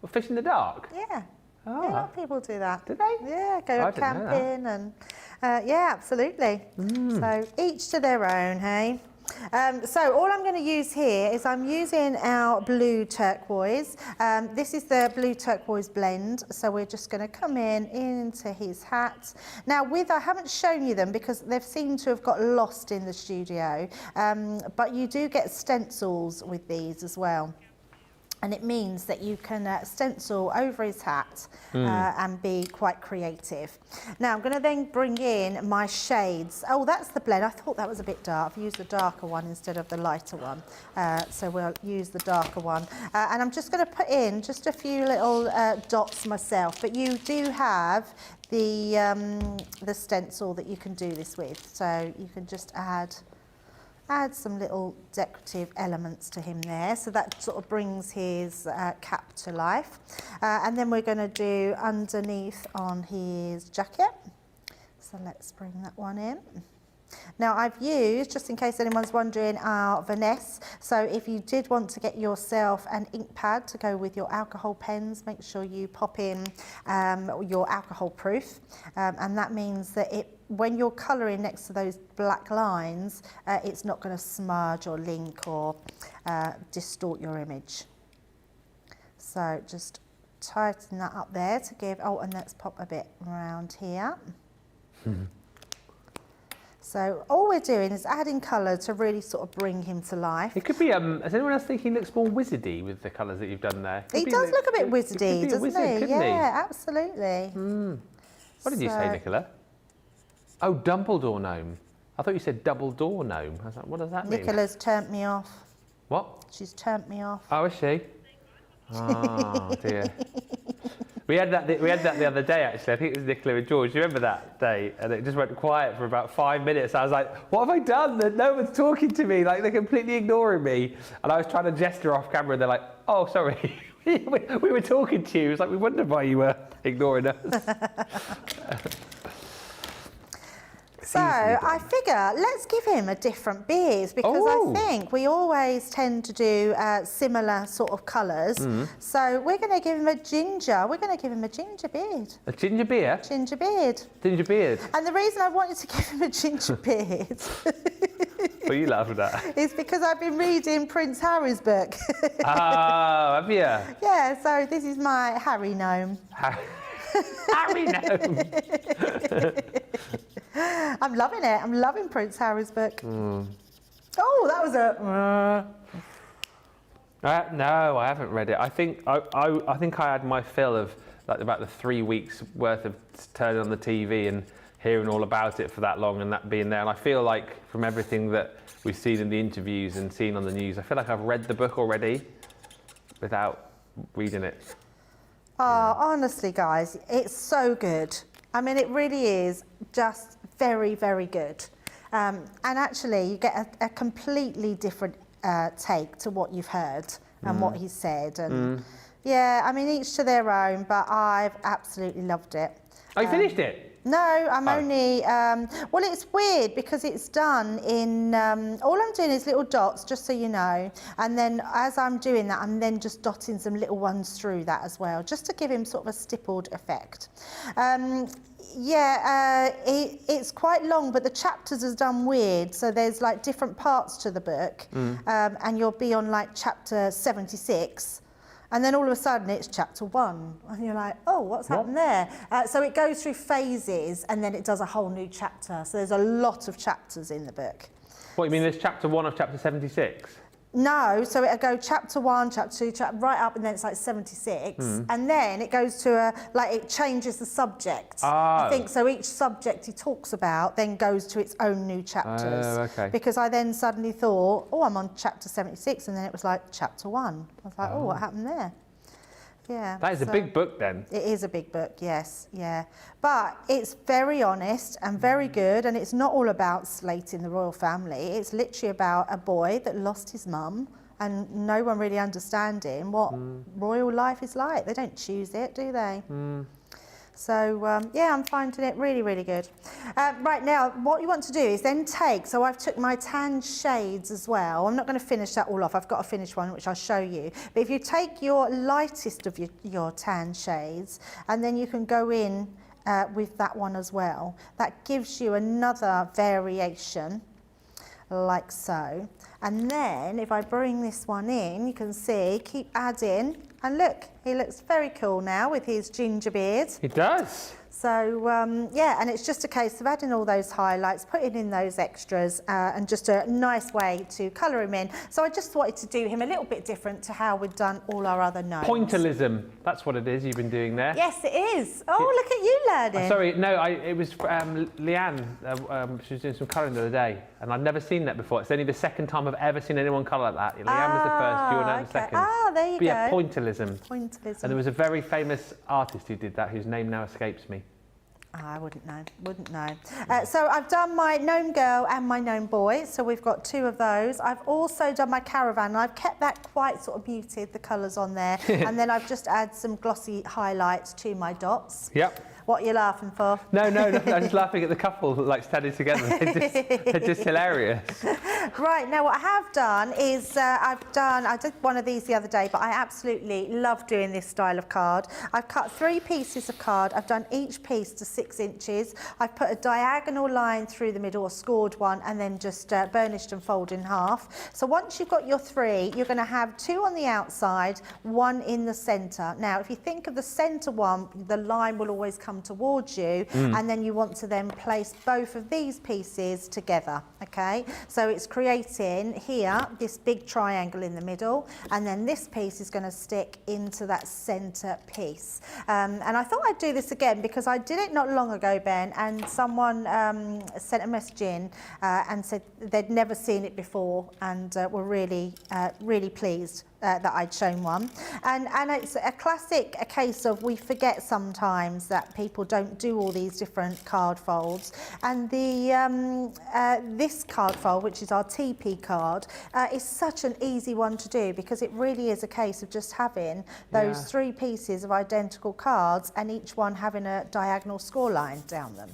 Well, fish in the dark? Yeah. Oh. Yeah, a lot of people do that. Do they? Yeah, go I didn't know camping and yeah, absolutely. So each to their own, hey? So all I'm going to use here is I'm using our blue turquoise. This is the blue turquoise blend. So we're just going to come into his hat. Now I haven't shown you them because they've seemed to have got lost in the studio. But you do get stencils with these as well. And it means that you can stencil over his hat and be quite creative. Now I'm going to then bring in my shades. Oh, that's the blend. I thought that was a bit dark. I've used the darker one instead of the lighter one. So we'll use the darker one. And I'm just going to put in just a few little dots myself. But you do have the stencil that you can do this with. So you can just add some little decorative elements to him there, so that sort of brings his cap to life. And then we're going to do underneath on his jacket. So let's bring that one in. Now I've used, just in case anyone's wondering, our Vanessa. So if you did want to get yourself an ink pad to go with your alcohol pens, make sure you pop in your alcohol proof. And that means that when you're colouring next to those black lines, it's not going to smudge or link or distort your image. So just tighten that up there to give, and let's pop a bit around here. So all we're doing is adding colour to really sort of bring him to life. It could be, does anyone else think he looks more wizardy with the colours that you've done there? He does look a bit wizardy, doesn't he? Yeah, absolutely. What did you say, Nicola? Oh, Dumbledore gnome. I thought you said double door gnome. I was like, what does that mean? Nicola's turned me off. What? She's turned me off. Oh, is she? Oh, dear. We had that the other day, actually. I think it was Nicola and George. Do you remember that day? And it just went quiet for about 5 minutes. I was like, what have I done? That no one's talking to me. Like, they're completely ignoring me. And I was trying to gesture off camera, and they're like, oh, sorry. we were talking to you. It was like, we wondered why you were ignoring us. So I figure let's give him a different beard, because I think we always tend to do similar sort of colours. So we're going to give him a ginger. We're going to give him a ginger beard. A ginger beard? Ginger beard. Ginger beard. And the reason I wanted to give him a ginger beard Well, you laugh at that. is because I've been reading Prince Harry's book. Oh, have you? Yeah, so this is my Harry gnome. Harry gnome. I'm loving it. I'm loving Prince Harry's book. Oh, that was a... No, I haven't read it. I think I had my fill of like about the 3 weeks worth of turning on the TV and hearing all about it for that long and that being there. And I feel like from everything that we've seen in the interviews and seen on the news, I feel like I've read the book already without reading it. Oh, honestly, guys, it's so good. I mean, it really is just very, very good. And actually, you get a completely different take to what you've heard and what he said. And yeah, I mean, each to their own, but I've absolutely loved it. Oh, you finished it? No, I'm only, well, it's weird because it's done in, all I'm doing is little dots, just so you know. And then as I'm doing that, I'm then just dotting some little ones through that as well, just to give him sort of a stippled effect. It's quite long, but the chapters are done weird. So there's like different parts to the book, and you'll be on like chapter 76. And then all of a sudden it's chapter 1 and you're like, oh, what's happened there? So it goes through phases and then it does a whole new chapter. So there's a lot of chapters in the book. What, you mean there's chapter 1 of chapter 76? No, so it'll go chapter 1, chapter 2, right up, and then it's like 76. And then it goes to it changes the subject. I think so each subject he talks about then goes to its own new chapters. Okay. Because I then suddenly thought, oh, I'm on chapter 76, and then it was like chapter 1. I was like, oh, what happened there? Yeah. That is a big book then. It is a big book, yes, yeah. But it's very honest and very good, and it's not all about slating the royal family. It's literally about a boy that lost his mum and no one really understanding what royal life is like. They don't choose it, do they? So, yeah, I'm finding it really, really good. Right now, what you want to do is then so I've took my tan shades as well. I'm not going to finish that all off. I've got a finished one, which I'll show you. But if you take your lightest of your tan shades, and then you can go in with that one as well. That gives you another variation, like so. And then, if I bring this one in, you can see, keep adding. And look, he looks very cool now with his ginger beard. He does. So, yeah, and it's just a case of adding all those highlights, putting in those extras, and just a nice way to colour him in. So I just wanted to do him a little bit different to how we've done all our other gnomes. Pointillism, that's what it is you've been doing there. Yes, it is. Oh, look at you learning. Sorry, no, it was Leanne. She was doing some colouring the other day, and I've never seen that before. It's only the second time I've ever seen anyone colour like that. Leanne was the first, you were now the second. Ah, there you But go. yeah, pointillism. Pointillism. And there was a very famous artist who did that, whose name now escapes me. I wouldn't know. So I've done my gnome girl and my gnome boy, so we've got 2 of those. I've also done my caravan, and I've kept that quite sort of muted, the colours on there. And then I've just added some glossy highlights to my dots. Yep. What are you laughing for? No, I'm just laughing at the couple like standing together. They're just hilarious. Right, now what I have done is I did one of these the other day, but I absolutely love doing this style of card. I've cut 3 pieces of card. I've done each piece to 6 inches. I've put a diagonal line through the middle, or scored one, and then just burnished and folded in half. So once you've got your 3, you're going to have 2 on the outside, 1 in the centre. Now, if you think of the centre one, the line will always come towards you, and then you want to then place both of these pieces together, okay? So it's creating here this big triangle in the middle, and then this piece is going to stick into that centre piece. And I thought I'd do this again because I did it not long ago, Ben, and someone sent a message in and said they'd never seen it before and were really, really pleased that I'd shown one. And it's a classic case of we forget sometimes that people don't do all these different card folds. And this card fold, which is our TP card, is such an easy one to do because it really is a case of just having those 3 pieces of identical cards and each one having a diagonal score line down them.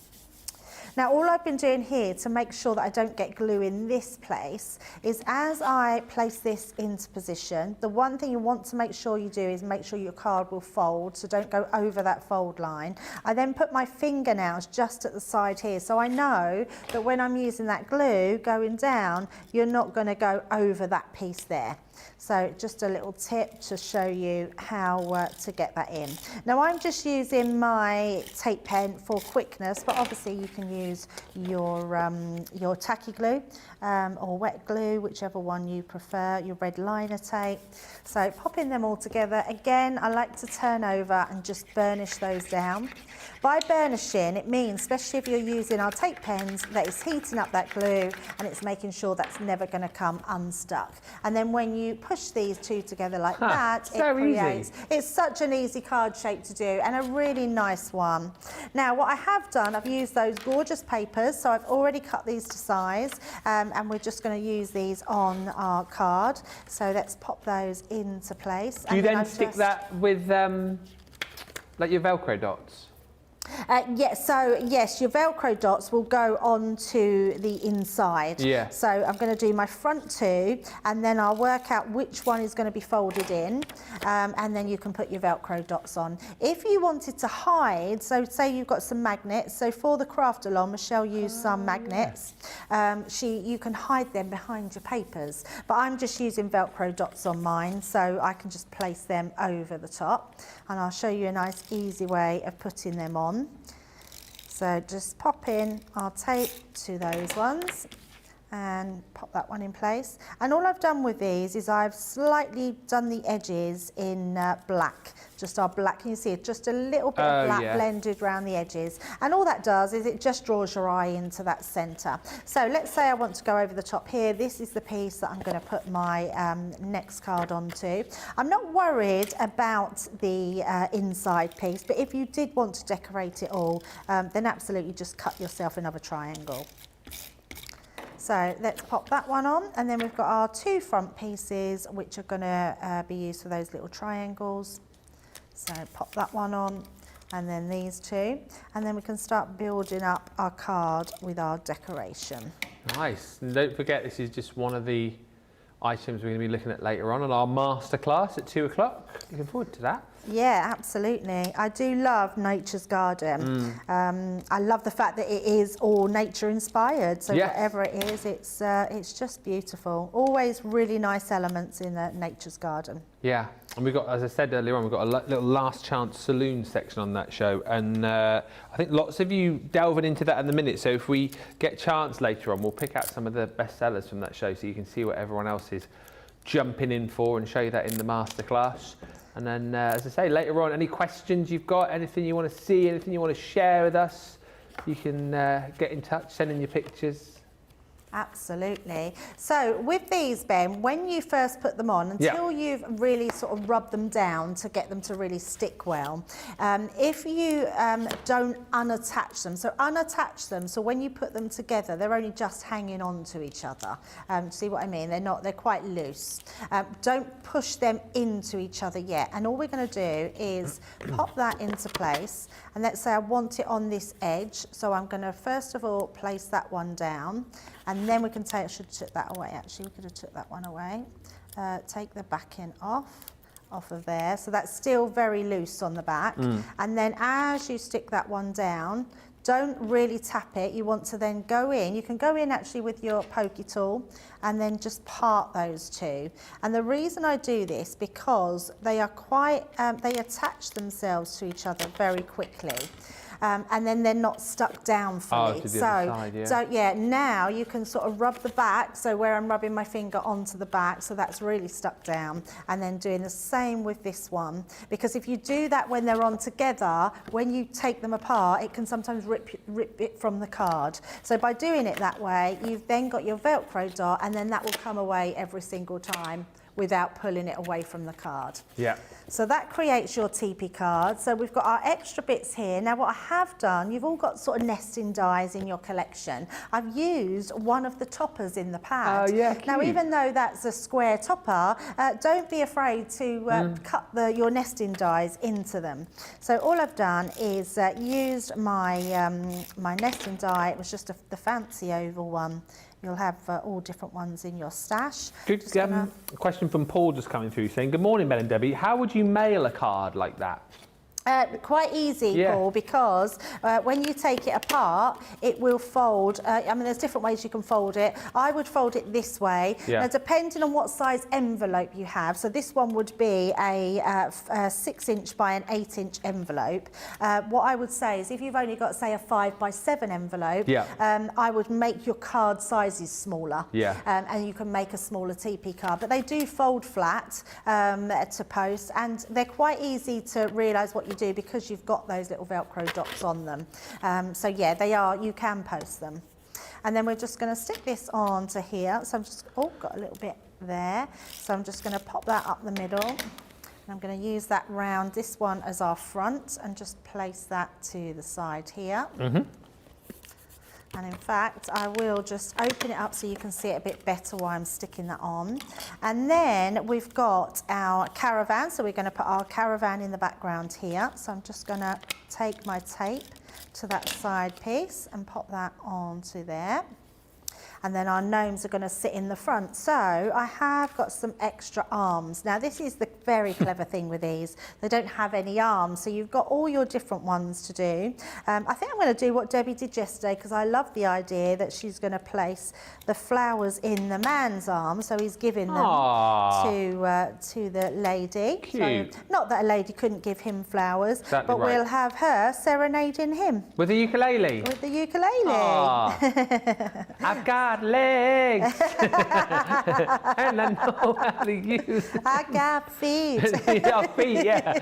Now, all I've been doing here to make sure that I don't get glue in this place is as I place this into position, the one thing you want to make sure you do is make sure your card will fold, so don't go over that fold line. I then put my fingernails just at the side here, so I know that when I'm using that glue going down, you're not going to go over that piece there. So just a little tip to show you how to get that in. Now I'm just using my tape pen for quickness, but obviously you can use your tacky glue or wet glue, whichever one you prefer, your red liner tape. So popping them all together. Again, I like to turn over and just burnish those down. By burnishing, it means, especially if you're using our tape pens, that it's heating up that glue and it's making sure that's never going to come unstuck. And then when you push these two together like that, it creates... It's such an easy card shape to do and a really nice one. Now, what I have done, I've used those gorgeous papers, so I've already cut these to size, and we're just going to use these on our card. So let's pop those into place. Do you then stick that with like your Velcro dots? Yes, your Velcro dots will go onto the inside. Yeah. So I'm going to do my front two, and then I'll work out which one is going to be folded in, and then you can put your Velcro dots on. If you wanted to hide, so say you've got some magnets, so for the craft along, Michelle used some magnets. You can hide them behind your papers, but I'm just using Velcro dots on mine, so I can just place them over the top, and I'll show you a nice easy way of putting them on. So just pop in our tape to those ones and pop that one in place. And all I've done with these is I've slightly done the edges in black, just our black. Can you see it? Just a little bit of black blended around the edges. And all that does is it just draws your eye into that centre. So let's say I want to go over the top here. This is the piece that I'm going to put my next card onto. I'm not worried about the inside piece, but if you did want to decorate it all, then absolutely just cut yourself another triangle. So let's pop that one on, and then we've got our two front pieces which are going to be used for those little triangles. So pop that one on, and then these two, and then we can start building up our card with our decoration. Nice. And don't forget, this is just one of the items we're going to be looking at later on our masterclass at 2 o'clock. Looking forward to that. Yeah, absolutely. I do love Nature's Garden. I love the fact that it is all nature inspired. So whatever it is, it's just beautiful. Always really nice elements in Nature's Garden. Yeah, and we've got, as I said earlier on, we've got a little last chance saloon section on that show, and I think lots of you delving into that in the minute. So if we get a chance later on, we'll pick out some of the best sellers from that show so you can see what everyone else is jumping in for and show you that in the masterclass. And then, as I say, later on, any questions you've got, anything you want to see, anything you want to share with us, you can get in touch, send in your pictures. Absolutely. So with these, Ben, when you first put them on, until you've really sort of rubbed them down to get them to really stick well, if you don't unattach them, so when you put them together, they're only just hanging on to each other. See what I mean? They're quite loose. Don't push them into each other yet. And all we're going to do is pop that into place. And let's say I want it on this edge. So I'm going to first of all place that one down. And then we can take, I should have took that away actually, we could have took that one away. Take the backing off of there. So that's still very loose on the back. And then as you stick that one down, don't really tap it. You want to then go in. You can go in actually with your pokey tool and then just part those two. And the reason I do this, because they are quite, they attach themselves to each other very quickly. And then they're not stuck down fully. To the other side, so now you can sort of rub the back, so where I'm rubbing my finger onto the back, so that's really stuck down, and then doing the same with this one, because if you do that when they're on together, when you take them apart, it can sometimes rip it from the card. So by doing it that way, you've then got your Velcro dot, and then that will come away every single time without pulling it away from the card. Yeah. So that creates your teepee card. So we've got our extra bits here. Now what I have done, you've all got sort of nesting dies in your collection. I've used one of the toppers in the pad. Oh yeah, cute. Now even though that's a square topper, don't be afraid to cut your nesting dies into them. So all I've done is used my, my nesting die. It was just the fancy oval one. You'll have all different ones in your stash. Good question from Paul just coming through saying, good morning, Ben and Debbie. How would you mail a card like that? Quite easy, Paul, because when you take it apart, it will fold. I mean, there's different ways you can fold it. I would fold it this way. Now, depending on what size envelope you have, so this one would be a 6-inch by an 8-inch envelope. What I would say is if you've only got, say, a 5x7 envelope, I would make your card sizes smaller. And you can make a smaller TP card. But they do fold flat to post, and they're quite easy to realise what you do because you've got those little Velcro dots on them. So yeah, they are, you can post them. And then we're just going to stick this on to here. So I'm just, got a little bit there. So I'm just going to pop that up the middle. And I'm going to use that round, this one as our front, and just place that to the side here. And in fact, I will just open it up so you can see it a bit better while I'm sticking that on. And then we've got our caravan. So we're going to put our caravan in the background here. So I'm just going to take my tape to that side piece and pop that onto there. And then our gnomes are going to sit in the front. So I have got some extra arms. Now this is the very clever thing with these. They don't have any arms, so you've got all your different ones to do. I think I'm going to do what Debbie did yesterday, because I love the idea that she's going to place the flowers in the man's arm, so he's giving them to the lady. Cute. So, not that a lady couldn't give him flowers, Exactly but right. we'll have her serenading him. With the ukulele? With the ukulele. I've got legs and I know how to use them. I got feet. Your feet, yeah.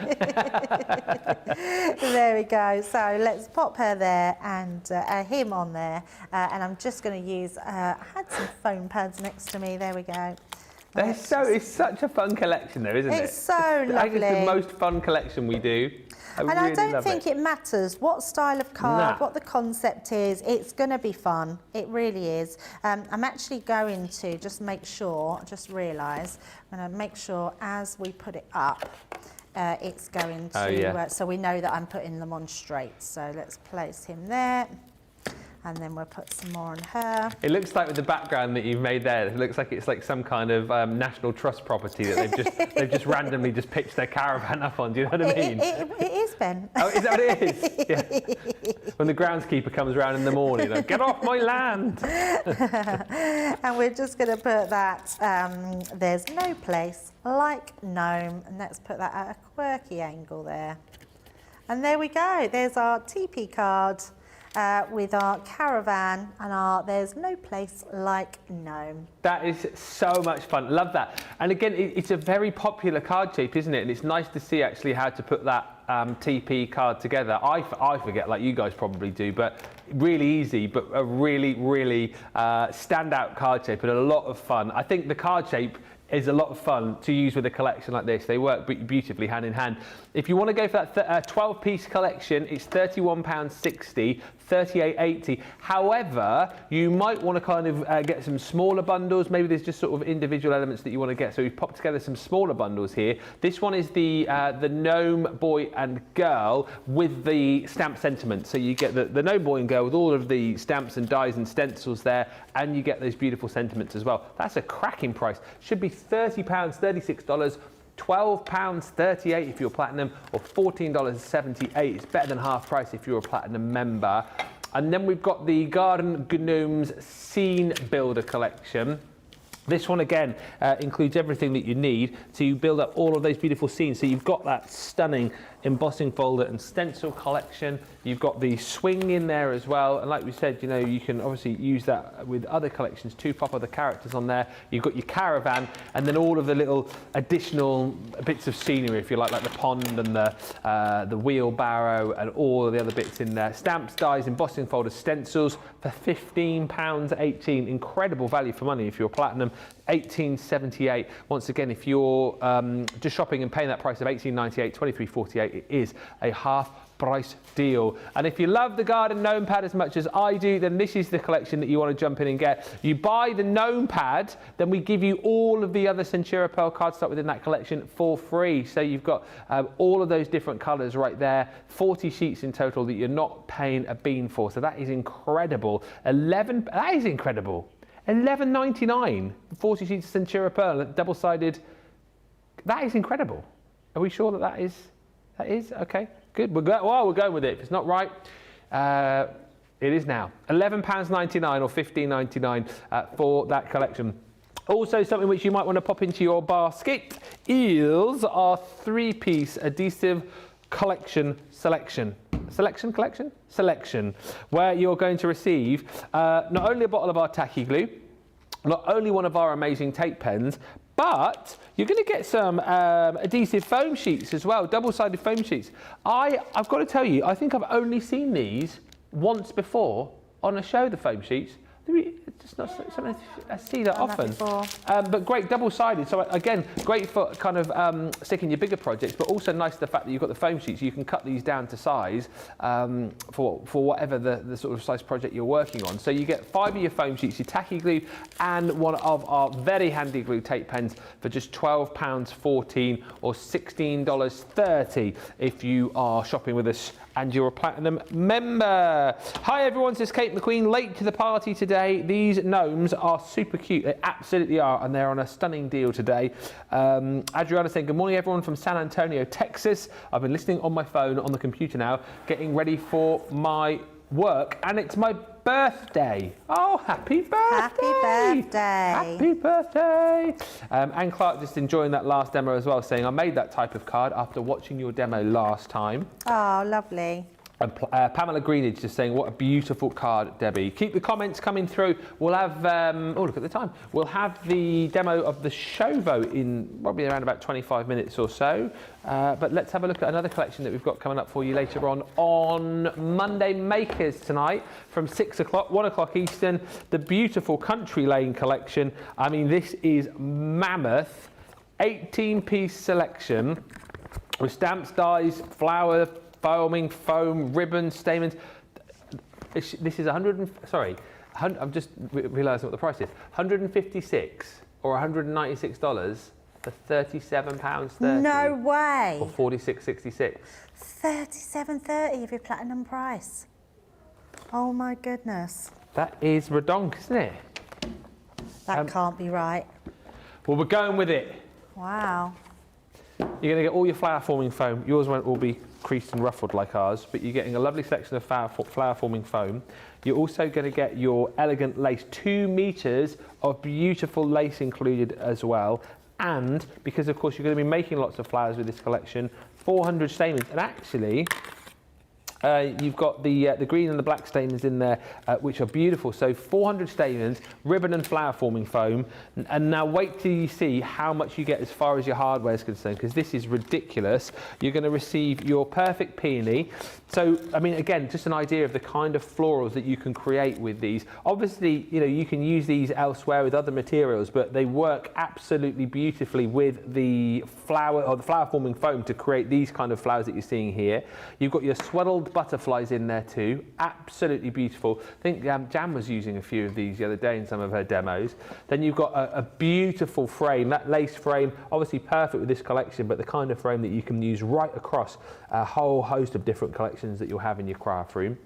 There we go. So let's pop her there and him on there. And I'm just going to use, I had some foam pads next to me. There we go. It's such a fun collection though, isn't it? It's so lovely. I think it's the most fun collection we do. I don't think it matters what style of card, what the concept is. It's going to be fun. It really is. I'm actually going to just make sure, I'm going to make sure as we put it up, it's going to, so we know that I'm putting them on straight. So let's place him there. And then we'll put some more on her. It looks like with the background that you've made there, it looks like it's like some kind of National Trust property that they've just randomly just pitched their caravan up on. Do you know what I mean? It is, Ben. Oh, is that what it is? Yeah. When the groundskeeper comes around in the morning, like, get off my land. And we're just going to put that, there's no place like gnome. And let's put that at a quirky angle there. And there we go. There's our TP card. With our caravan and our there's no place like gnome. That is so much fun. Love that. And again, it's a very popular card shape, isn't it? And it's nice to see actually how to put that TP card together. I forget, like you guys probably do, but really easy, but a really, really standout card shape and a lot of fun. I think the card shape is a lot of fun to use with a collection like this. They work beautifully hand in hand. If you want to go for that 12-piece collection, it's £31.60, £38.80. However, you might want to kind of get some smaller bundles. Maybe there's just sort of individual elements that you want to get. So we've popped together some smaller bundles here. This one is the gnome boy and girl with the stamp sentiment. So you get the gnome boy and girl with all of the stamps and dies and stencils there, and you get those beautiful sentiments as well. That's a cracking price. Should be £30, $36, £12.38 if you're platinum, or $14.78. It's better than half price if you're a platinum member. And then we've got the Garden Gnomes Scene Builder collection. This one again includes everything that you need to build up all of those beautiful scenes. So you've got that stunning embossing folder and stencil collection. You've got the swing in there as well. And like we said, you know, you can obviously use that with other collections too, pop other characters on there. You've got your caravan and then all of the little additional bits of scenery, if you like the pond and the wheelbarrow and all of the other bits in there. Stamps, dies, embossing folders, stencils for £15.18. Incredible value for money if you're platinum. $18.78. Once again, if you're just shopping and paying that price of $18.98, $23.48, it is a half price deal. And if you love the Garden Gnome Pad as much as I do, then this is the collection that you want to jump in and get. You buy the Gnome Pad, then we give you all of the other Centura Pearl cardstock within that collection for free. So you've got all of those different colours right there, 40 sheets in total that you're not paying a bean for. So that is incredible. That is incredible. $11.99, 40 sheets of Centura Pearl, double-sided. That is incredible. Are we sure that is? Okay. Good. We're going with it. If it's not right, it is now. £11.99 or $15.99 for that collection. Also, something which you might want to pop into your basket is our 3-piece adhesive collection selection, where you're going to receive not only a bottle of our tacky glue, not only one of our amazing tape pens, but you're going to get some adhesive foam sheets as well, double-sided foam sheets. I've got to tell you, I think I've only seen these once before on a show, the foam sheets. It's just not something I see that often. But great, double-sided. So again, great for kind of sticking your bigger projects, but also nice the fact that you've got the foam sheets. You can cut these down to size for whatever the sort of size project you're working on. So you get 5 of your foam sheets, your tacky glue, and one of our very handy glue tape pens for just £12.14 or $16.30 if you are shopping with us and you're a Platinum member. Hi everyone, this is Kate McQueen, late to the party today. These gnomes are super cute, they absolutely are, and they're on a stunning deal today. Adriana saying, good morning everyone from San Antonio, Texas. I've been listening on my phone, on the computer now, getting ready for my work, and it's my birthday. Oh, happy birthday! Happy birthday! Anne Clark just enjoying that last demo as well, saying, I made that type of card after watching your demo last time. Oh, lovely. And Pamela Greenidge just saying, what a beautiful card, Debbie. Keep the comments coming through. We'll have, oh, look at the time. We'll have the demo of the Shovo in probably around about 25 minutes or so. But let's have a look at another collection that we've got coming up for you later on Monday Makers tonight from 6 o'clock, 1 o'clock Eastern. The beautiful Country Lane collection. I mean, this is mammoth. 18-piece selection with stamps, dies, flower, foaming, foam, ribbons, stamens. This is I'm just realising what the price is. $156 or $196 for £37.30. No way. Or $46.66. $37.30 of your Platinum price. Oh my goodness. That is redonk, isn't it? That can't be right. Well, we're going with it. Wow. You're going to get all your flower forming foam. Yours won't all be creased and ruffled like ours, but you're getting a lovely selection of flower forming foam. You're also going to get your elegant lace, 2 meters of beautiful lace included as well. And because of course you're going to be making lots of flowers with this collection, 400 stamens. And actually, you've got the green and the black stamens in there, which are beautiful. So 400 stamens, ribbon and flower forming foam. And now wait till you see how much you get as far as your hardware is concerned, because this is ridiculous. You're going to receive your perfect peony. So, I mean, again, just an idea of the kind of florals that you can create with these. Obviously, you know, you can use these elsewhere with other materials, but they work absolutely beautifully with the flower or the flower forming foam to create these kind of flowers that you're seeing here. You've got your swaddled butterflies in there too, absolutely beautiful. I think Jan was using a few of these the other day in some of her demos. Then you've got a beautiful frame, that lace frame, obviously perfect with this collection, but the kind of frame that you can use right across a whole host of different collections that you'll have in your craft room.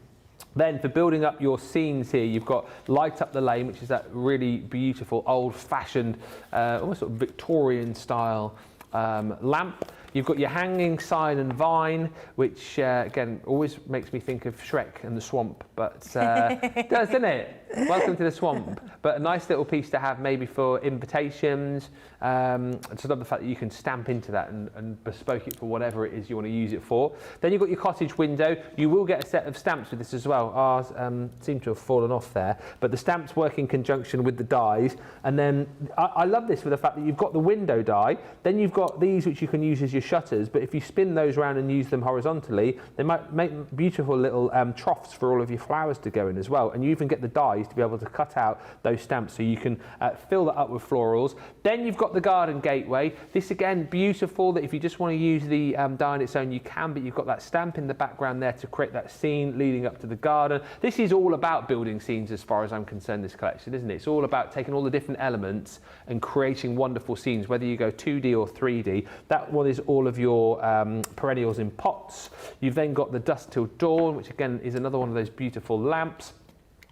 Then for building up your scenes here, you've got Light Up the Lane, which is that really beautiful old-fashioned, almost sort of Victorian style lamp. You've got your hanging sign and vine, which again always makes me think of Shrek and the swamp, but it does, doesn't it? Welcome to the swamp. But a nice little piece to have maybe for invitations. I just love the fact that you can stamp into that and bespoke it for whatever it is you want to use it for. Then you've got your cottage window. You will get a set of stamps with this as well. Ours seem to have fallen off there, but the stamps work in conjunction with the dies. And then I love this with the fact that you've got the window die. Then you've got these which you can use as your shutters, but if you spin those around and use them horizontally, they might make beautiful little troughs for all of your flowers to go in as well. And you even get the dies to be able to cut out those stamps so you can fill that up with florals. Then you've got the garden gateway. This again, beautiful, that if you just want to use the die on its own, you can, but you've got that stamp in the background there to create that scene leading up to the garden. This is all about building scenes as far as I'm concerned, this collection, isn't it? It's all about taking all the different elements and creating wonderful scenes, whether you go 2D or 3D. That one is all of your perennials in pots. You've then got the Dusk Till Dawn, which again is another one of those beautiful lamps.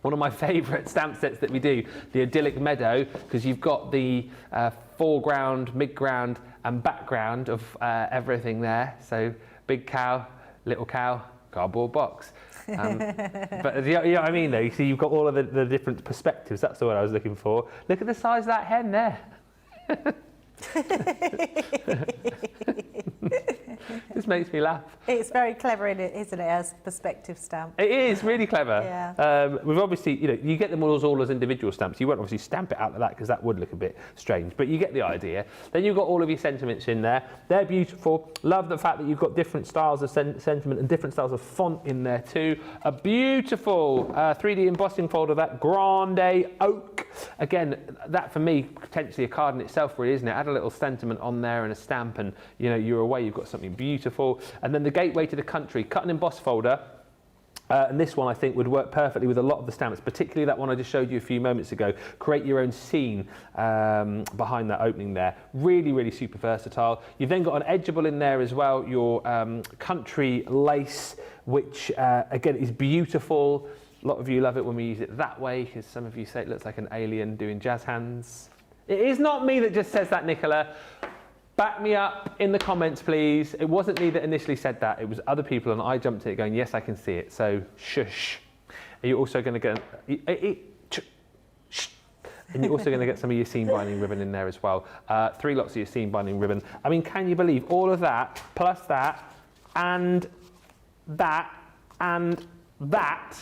One of my favourite stamp sets that we do, the Idyllic Meadow, because you've got the foreground, midground and background of everything there. So big cow, little cow, cardboard box. But you know what I mean though? You see, you've got all of the different perspectives. That's the word I was looking for. Look at the size of that hen there. This makes me laugh. It's very clever, isn't it, as a perspective stamp? It is really clever. Yeah. We've obviously, you know, you get them all as individual stamps. You won't obviously stamp it out like that because that would look a bit strange, but you get the idea. Then you've got all of your sentiments in there. They're beautiful. Love the fact that you've got different styles of sentiment and different styles of font in there too. A beautiful 3D embossing folder, that Grande Oak. Again, that for me, potentially a card in itself really, isn't it? Add a little sentiment on there and a stamp and, you know, you're away, you've got something beautiful. And then the Gateway to the Country, cut and emboss folder. And this one I think would work perfectly with a lot of the stamps, particularly that one I just showed you a few moments ago. Create your own scene behind that opening there. Really, really super versatile. You've then got an edgeable in there as well, your country lace, which again is beautiful. A lot of you love it when we use it that way, because some of you say it looks like an alien doing jazz hands. It is not me that just says that, Nicola. Back me up in the comments, please. It wasn't me that initially said that. It was other people, and I jumped at it going, yes, I can see it. So, shush. Are you also going to get... And you're also going to get some of your seam binding ribbon in there as well. 3 lots of your seam binding ribbon. I mean, can you believe all of that, plus that, and that, and that,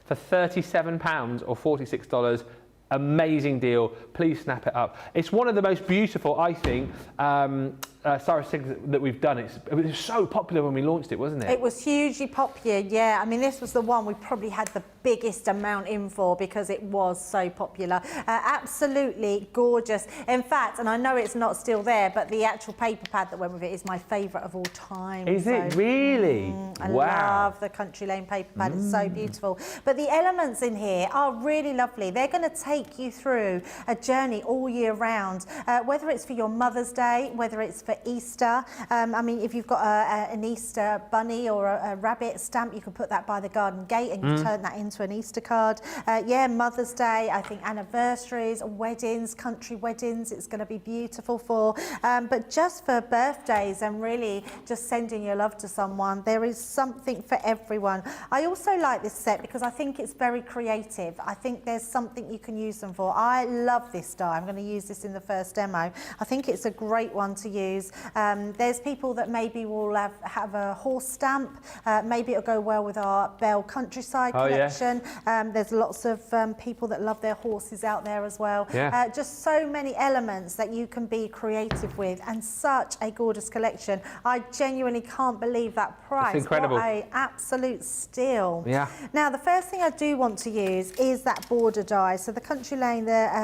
for £37 or $46? Amazing deal. Please snap it up. It's one of the most beautiful, I think, Sarah signals that we've done. It was so popular when we launched it, wasn't it? It was hugely popular, yeah. I mean, this was the one we probably had the biggest amount in for because it was so popular. Absolutely gorgeous. In fact, and I know it's not still there, but the actual paper pad that went with it is my favourite of all time. Is it really? I Wow. love the Country Lane paper pad. It's so beautiful. But the elements in here are really lovely. They're going to take you through a journey all year round, whether it's for your Mother's Day, whether it's for Easter. I mean, if you've got an Easter bunny or a rabbit stamp, you can put that by the garden gate and you turn that into an Easter card. Yeah, Mother's Day, I think anniversaries, weddings, country weddings, it's going to be beautiful for. But just for birthdays and really just sending your love to someone, there is something for everyone. I also like this set because I think it's very creative. I think there's something you can use them for. I love this die. I'm going to use this in the first demo. I think it's a great one to use. There's people that maybe will have a horse stamp. Maybe it'll go well with our Bell Countryside collection. Yeah. There's lots of people that love their horses out there as well. Yeah. Just so many elements that you can be creative with, and such a gorgeous collection. I genuinely can't believe that price. It's incredible. What an absolute steal. Yeah. Now, the first thing I do want to use is that border die. So the Country Lane, I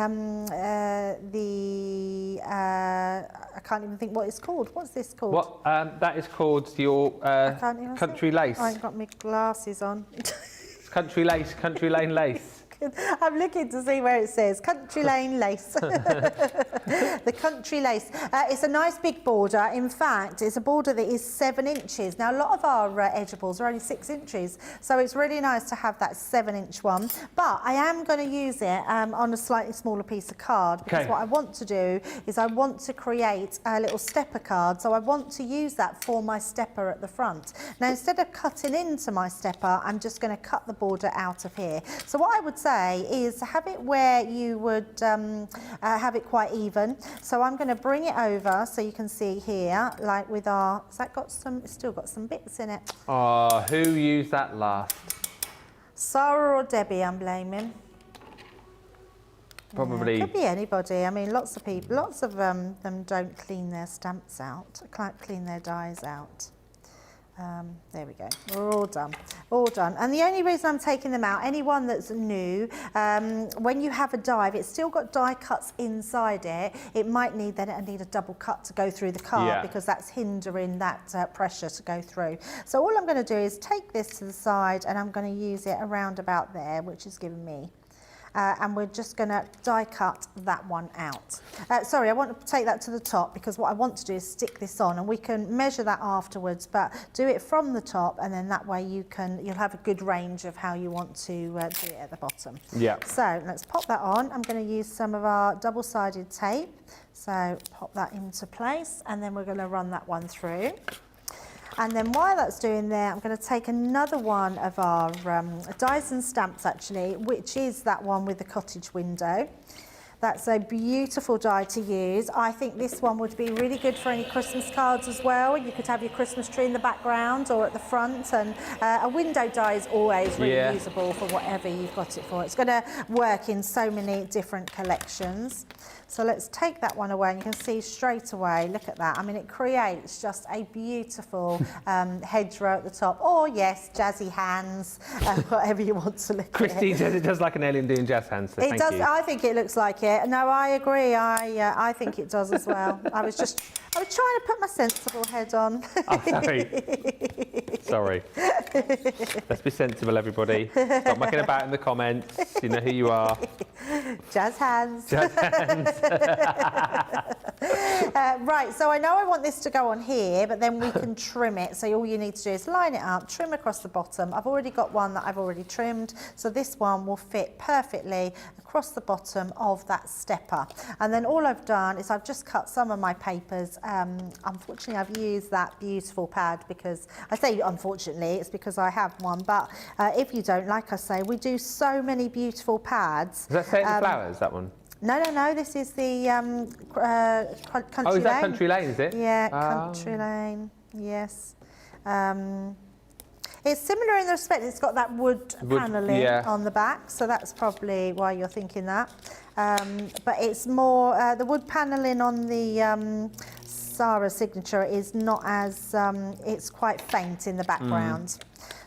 can't even think what it's called. What's this called? What? That is called your Country Lace. I ain't got my glasses on. Country Lace, Country Lane Lace. I'm looking to see where it says Country Lane Lace. The Country Lace. It's a nice big border. In fact, it's a border that is 7 inches. Now, a lot of our edgeables are only 6 inches, so it's really nice to have that 7-inch one. But I am going to use it on a slightly smaller piece of card, because what I want to do is I want to create a little stepper card. So I want to use that for my stepper at the front. Now, instead of cutting into my stepper, I'm just going to cut the border out of here. So what I would say is have it where you would have it quite even. So I'm going to bring it over so you can see here, like with our, has that got some, it's still got some bits in it. Oh, who used that last? Sarah or Debbie, I'm blaming. Probably. Yeah, could be anybody. I mean, lots of people, lots of them don't clean their stamps out, clean their dies out. There we go, we're all done, all done. And the only reason I'm taking them out, anyone that's new, when you have a die, if it's still got die cuts inside it, it might need, then it'll need a double cut to go through the card, because that's hindering that pressure to go through. So all I'm going to do is take this to the side and I'm going to use it around about there, which is giving me. And we're just going to die cut that one out. Sorry, I want to take that to the top because what I want to do is stick this on, and we can measure that afterwards, but do it from the top, and then that way you'll have a good range of how you want to do it at the bottom. Yeah. So let's pop that on. I'm going to use some of our double-sided tape. So pop that into place, and then we're going to run that one through. And then while that's doing there, I'm going to take another one of our dies and stamps actually, which is that one with the cottage window. That's a beautiful die to use. I think this one would be really good for any Christmas cards as well. You could have your Christmas tree in the background or at the front, and a window die is always really usable for whatever you've got it for. It's going to work in so many different collections. So let's take that one away, and you can see straight away, look at that. I mean, it creates just a beautiful hedgerow at the top. Or yes, jazzy hands, whatever you want to look at. Christine says it does like an alien doing jazz hands, so It thank does. you. I think it looks like it. No, I agree. I think it does as well. I was trying to put my sensible head on. Oh, sorry. Let's be sensible, everybody. Stop mucking about in the comments. You know who you are. Jazz hands. Jazz hands. Right, so I know I want this to go on here, but then we can trim it. So all you need to do is line it up, trim across the bottom. I've already got one that I've already trimmed, so this one will fit perfectly across the bottom of that stepper. And then all I've done is I've just cut some of my papers. Unfortunately, I've used that beautiful pad because, I say unfortunately, it's because I have one, but if you don't, like I say, we do so many beautiful pads. Does that say the flowers, that one? No, this is the Country Lane. Oh, is that Country Lane, is it? Yeah, Country Lane, yes. It's similar in the respect it's got that wood panelling on the back, so that's probably why you're thinking that. But it's more, the wood panelling on the Sarah signature is not as, it's quite faint in the background.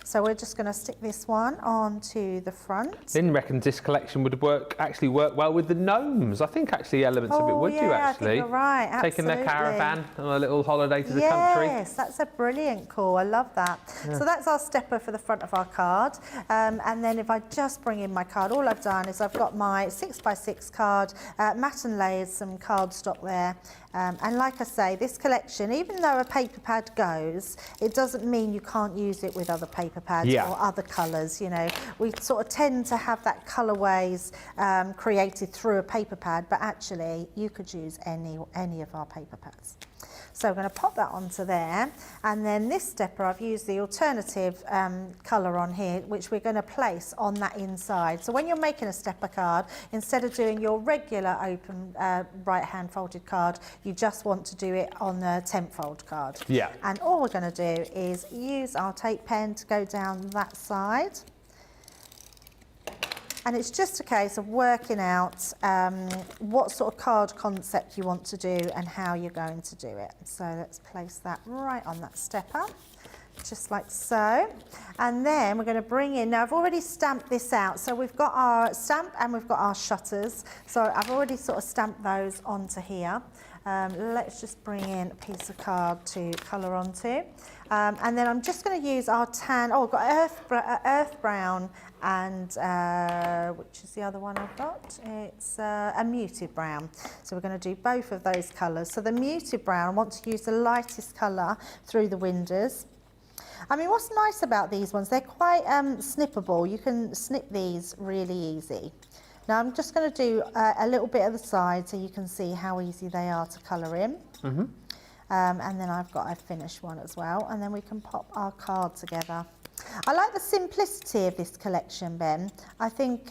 So we're just going to stick this one onto the front. Lynn reckons this collection would actually work well with the gnomes. I think actually elements of it would do actually. I think you're right, absolutely. Taking their caravan on a little holiday to the country. Yes, that's a brilliant call. I love that. Yeah. So that's our stepper for the front of our card. And then if I just bring in my card, all I've done is I've got my 6x6 card, matte and layered some cardstock there. And like I say, this collection, even though a paper pad goes, it doesn't mean you can't use it with other paper pads or other colours. You know, we sort of tend to have that colourways created through a paper pad, but actually you could use any of our paper pads. So I'm going to pop that onto there, and then this stepper I've used the alternative colour on here, which we're going to place on that inside. So when you're making a stepper card, instead of doing your regular open right hand folded card, you just want to do it on the 10 fold card. Yeah. And all we're going to do is use our tape pen to go down that side. And it's just a case of working out what sort of card concept you want to do and how you're going to do it. So let's place that right on that stepper, just like so. And then we're going to bring in, now I've already stamped this out. So we've got our stamp and we've got our shutters. So I've already sort of stamped those onto here. Let's just bring in a piece of card to colour onto. And then I'm just going to use our tan, I've got earth brown and which is the other one I've got? It's a muted brown. So we're going to do both of those colours. So the muted brown, I want to use the lightest colour through the windows. I mean, what's nice about these ones, they're quite snippable. You can snip these really easy. Now I'm just going to do a little bit of the side so you can see how easy they are to colour in. And then I've got a finished one as well, and then we can pop our card together. I like the simplicity of this collection, Ben. I think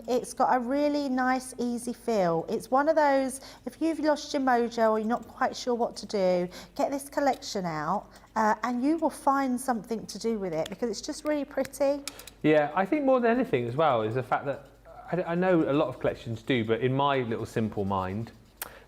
it's got a really nice, easy feel. It's one of those, if you've lost your mojo or you're not quite sure what to do, get this collection out and you will find something to do with it because it's just really pretty. Yeah, I think more than anything as well is the fact that I know a lot of collections do, but in my little simple mind,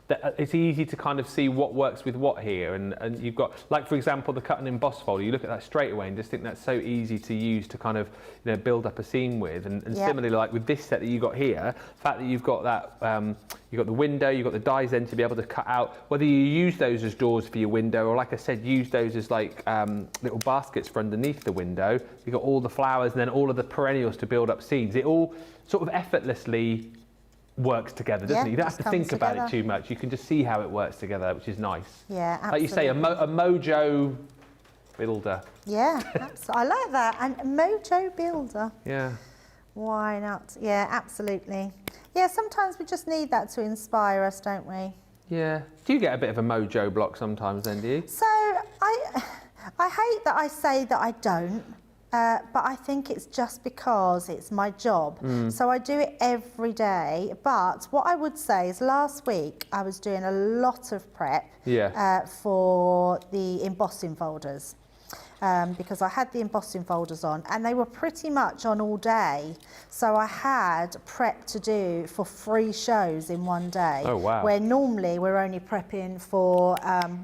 that it's easy to kind of see what works with what here, and you've got, like for example, the cut and emboss folder. You look at that straight away and just think that's so easy to use to kind of, you know, build up a scene with. And similarly, like with this set that you got here, the fact that you've got that, you've got the window, you've got the dies then to be able to cut out. Whether you use those as doors for your window, or like I said, use those as like little baskets for underneath the window. You've got all the flowers and then all of the perennials to build up scenes. It all sort of effortlessly works together, doesn't it? You don't have to think about it too much. You can just see how it works together, which is nice. Yeah, absolutely. Like you say, a mojo builder. Yeah, I like that. And a mojo builder. Yeah. Why not? Yeah, absolutely. Yeah, sometimes we just need that to inspire us, don't we? Yeah. Do you get a bit of a mojo block sometimes then, do you? So I hate that I say that I don't, but I think it's just because it's my job. So I do it every day. But what I would say is last week I was doing a lot of prep for the embossing folders. Because I had the embossing folders on and they were pretty much on all day. So I had prep to do for 3 shows in one day. Oh, wow. Where normally we're only prepping for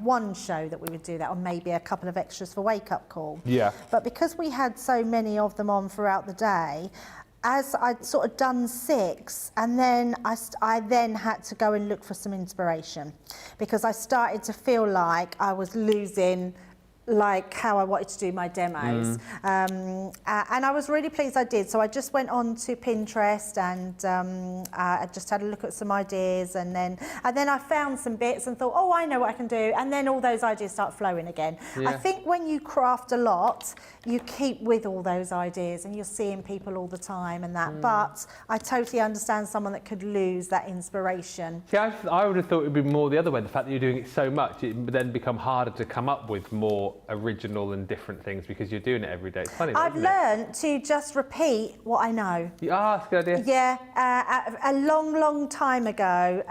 one show that we would do that, or maybe a couple of extras for Wake Up Call. Yeah. But because we had so many of them on throughout the day, as I'd sort of done 6, and then I then had to go and look for some inspiration, because I started to feel like I was losing like how I wanted to do my demos. And I was really pleased I did. So I just went on to Pinterest and I just had a look at some ideas, and then I found some bits and thought, oh, I know what I can do. And then all those ideas start flowing again. I think when you craft a lot, you keep with all those ideas and you're seeing people all the time and that. But I totally understand someone that could lose that inspiration. See, I would have thought it would be more the other way. The fact that you're doing it so much, it would then become harder to come up with more original and different things because you're doing it every day. It's funny. I've learned to just repeat what I know. That's a good idea. Yeah, a long time ago.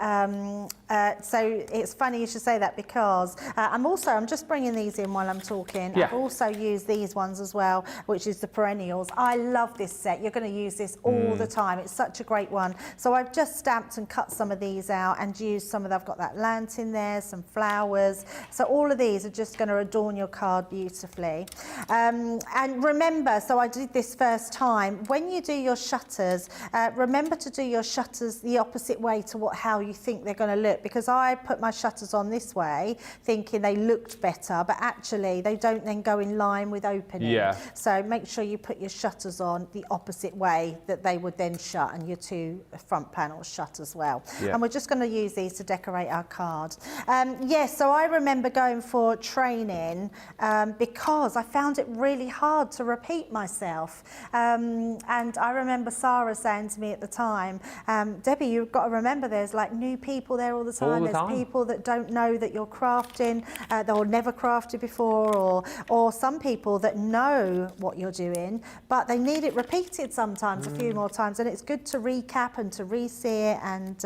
So it's funny you should say that, because I'm just bringing these in while I'm talking. I've also used these ones as well, which is the perennials. I love this set. You're going to use this all the time. It's such a great one. So I've just stamped and cut some of these out and used some of I've got that lantern there, some flowers. So all of these are just going to adorn your card beautifully. And remember, so I did this first time, when you do your shutters, remember to do your shutters the opposite way to how you think they're going to look, because I put my shutters on this way thinking they looked better, but actually they don't then go in line with opening. So make sure you put your shutters on the opposite way that they would then shut, and your 2 front panels shut as well. And we're just going to use these to decorate our card. So I remember going for training because I found it really hard to repeat myself. And I remember Sarah saying to me at the time, Debbie, you've got to remember there's like new people there all the time. There's people that don't know that you're crafting, they'll never crafted before, or some people that know what you're doing, but they need it repeated sometimes a few more times, and it's good to recap and to re-see it. And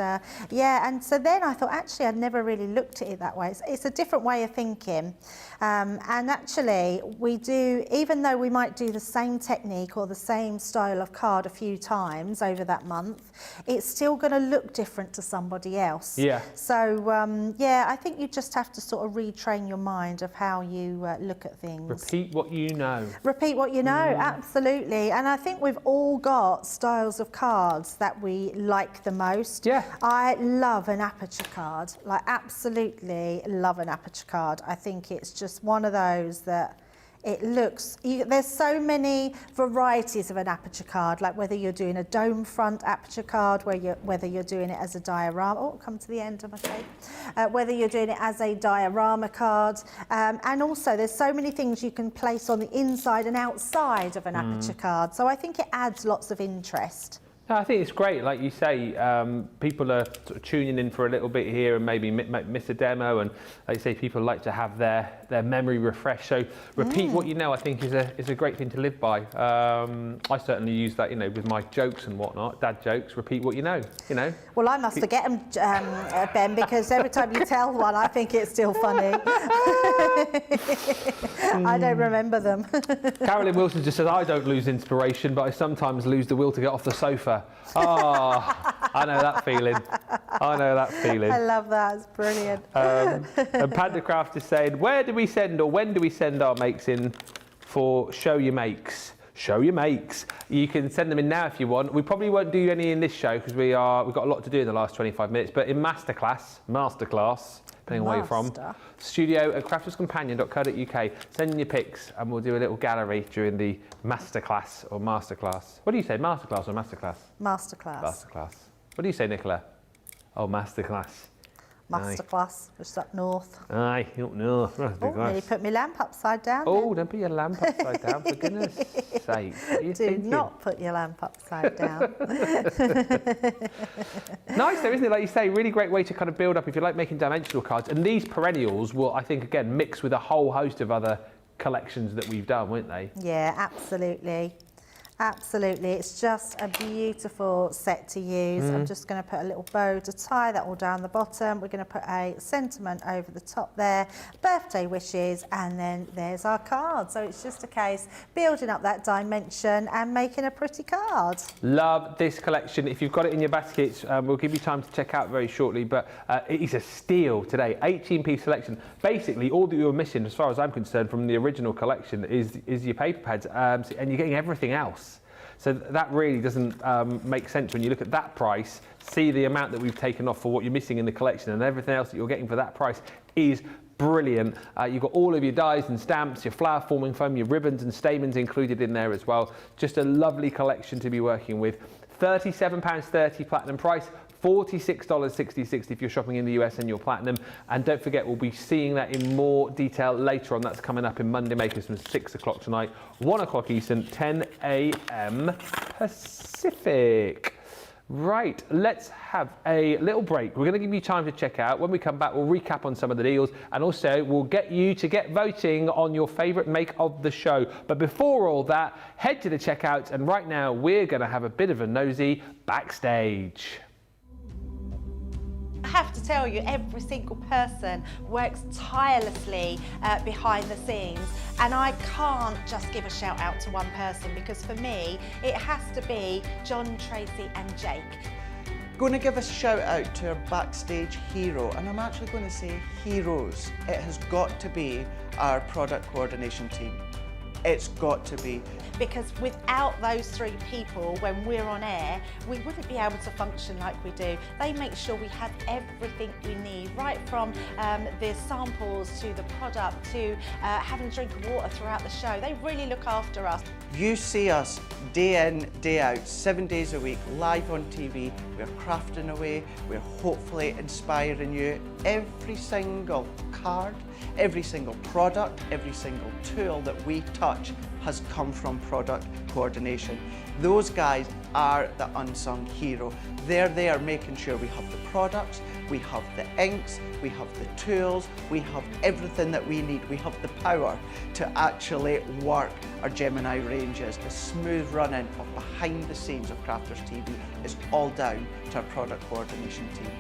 and so then I thought, actually, I'd never really looked at it that way. It's a different way of thinking. And actually, we do, even though we might do the same technique or the same style of card a few times over that month, it's still going to look different to somebody else. So, I think you just have to sort of retrain your mind of how you look at things. Repeat what you know. Repeat what you know, absolutely. And I think we've all got styles of cards that we like the most. I love an aperture card, like absolutely love an aperture card. I think it's just one of those that it looks, there's so many varieties of an aperture card, like whether you're doing a dome front aperture card, whether you're doing it as a diorama, come to the end of my tape, whether you're doing it as a diorama card, and also there's so many things you can place on the inside and outside of an aperture card. So I think it adds lots of interest. No, I think it's great, like you say, people are sort of tuning in for a little bit here and maybe miss a demo, and like you say, people like to have their memory refreshed. So repeat what you know, I think is a great thing to live by. I certainly use that, with my jokes and whatnot, dad jokes. Repeat what you know. Well, I must forget them, Ben, because every time you tell one, I think it's still funny. I don't remember them. Carolyn Wilson just says, I don't lose inspiration, but I sometimes lose the will to get off the sofa. Oh, I know that feeling. I love that. It's brilliant. And Pandacraft is saying, where do we send, or when do we send our makes in for Show Your Makes? Show Your Makes. You can send them in now if you want. We probably won't do any in this show because we've got a lot to do in the last 25 minutes. But in masterclass, depending on where you're from, studio@crafterscompanion.co.uk. Send in your pics and we'll do a little gallery during the masterclass or masterclass. What do you say, masterclass or masterclass? Masterclass. What do you say, Nicola? Oh, masterclass. Masterclass, just up north. Aye, up north. Nearly put my lamp upside down. Oh, don't put your lamp upside down, for goodness sake. What are you thinking? Do not put your lamp upside down. Nice though, isn't it? Like you say, really great way to kind of build up if you like making dimensional cards. And these perennials will, I think, again, mix with a whole host of other collections that we've done, weren't they? Yeah, absolutely. Absolutely, it's just a beautiful set to use. I'm just going to put a little bow to tie that all down the bottom. We're going to put a sentiment over the top there, birthday wishes, and then there's our card. So it's just a case building up that dimension and making a pretty card. Love this collection. If you've got it in your baskets, we'll give you time to check out very shortly, but it is a steal today. 18-piece selection. Basically, all that you're missing, as far as I'm concerned, from the original collection is your paper pads, and you're getting everything else. So that really doesn't make sense when you look at that price, see the amount that we've taken off for what you're missing in the collection, and everything else that you're getting for that price is brilliant. You've got all of your dies and stamps, your flower forming foam, your ribbons and stamens included in there as well. Just a lovely collection to be working with. £37.30 platinum price. $46.66 if you're shopping in the US and you're platinum. And don't forget, we'll be seeing that in more detail later on. That's coming up in Monday Makers from 6 o'clock tonight, 1 o'clock Eastern, 10 a.m. Pacific. Right, let's have a little break. We're going to give you time to check out. When we come back, we'll recap on some of the deals, and also we'll get you to get voting on your favourite make of the show. But before all that, head to the checkouts, and right now we're going to have a bit of a nosy backstage. I have to tell you, every single person works tirelessly behind the scenes, and I can't just give a shout out to one person, because for me it has to be John, Tracy and Jake. Going to give a shout out to our backstage hero, and I'm actually going to say heroes. It has got to be our product coordination team. It's got to be. Because without those three people, when we're on air, we wouldn't be able to function like we do. They make sure we have everything we need, right from the samples to the product to having a drink of water throughout the show. They really look after us. You see us day in, day out, 7 days a week, live on TV. We're crafting away, we're hopefully inspiring you. Every single card, every single product, every single tool that we touch has come from product coordination. Those guys are the unsung hero. They're there making sure we have the products, we have the inks, we have the tools, we have everything that we need. We have the power to actually work our Gemini ranges. The smooth running of behind the scenes of Crafters TV is all down to our product coordination team.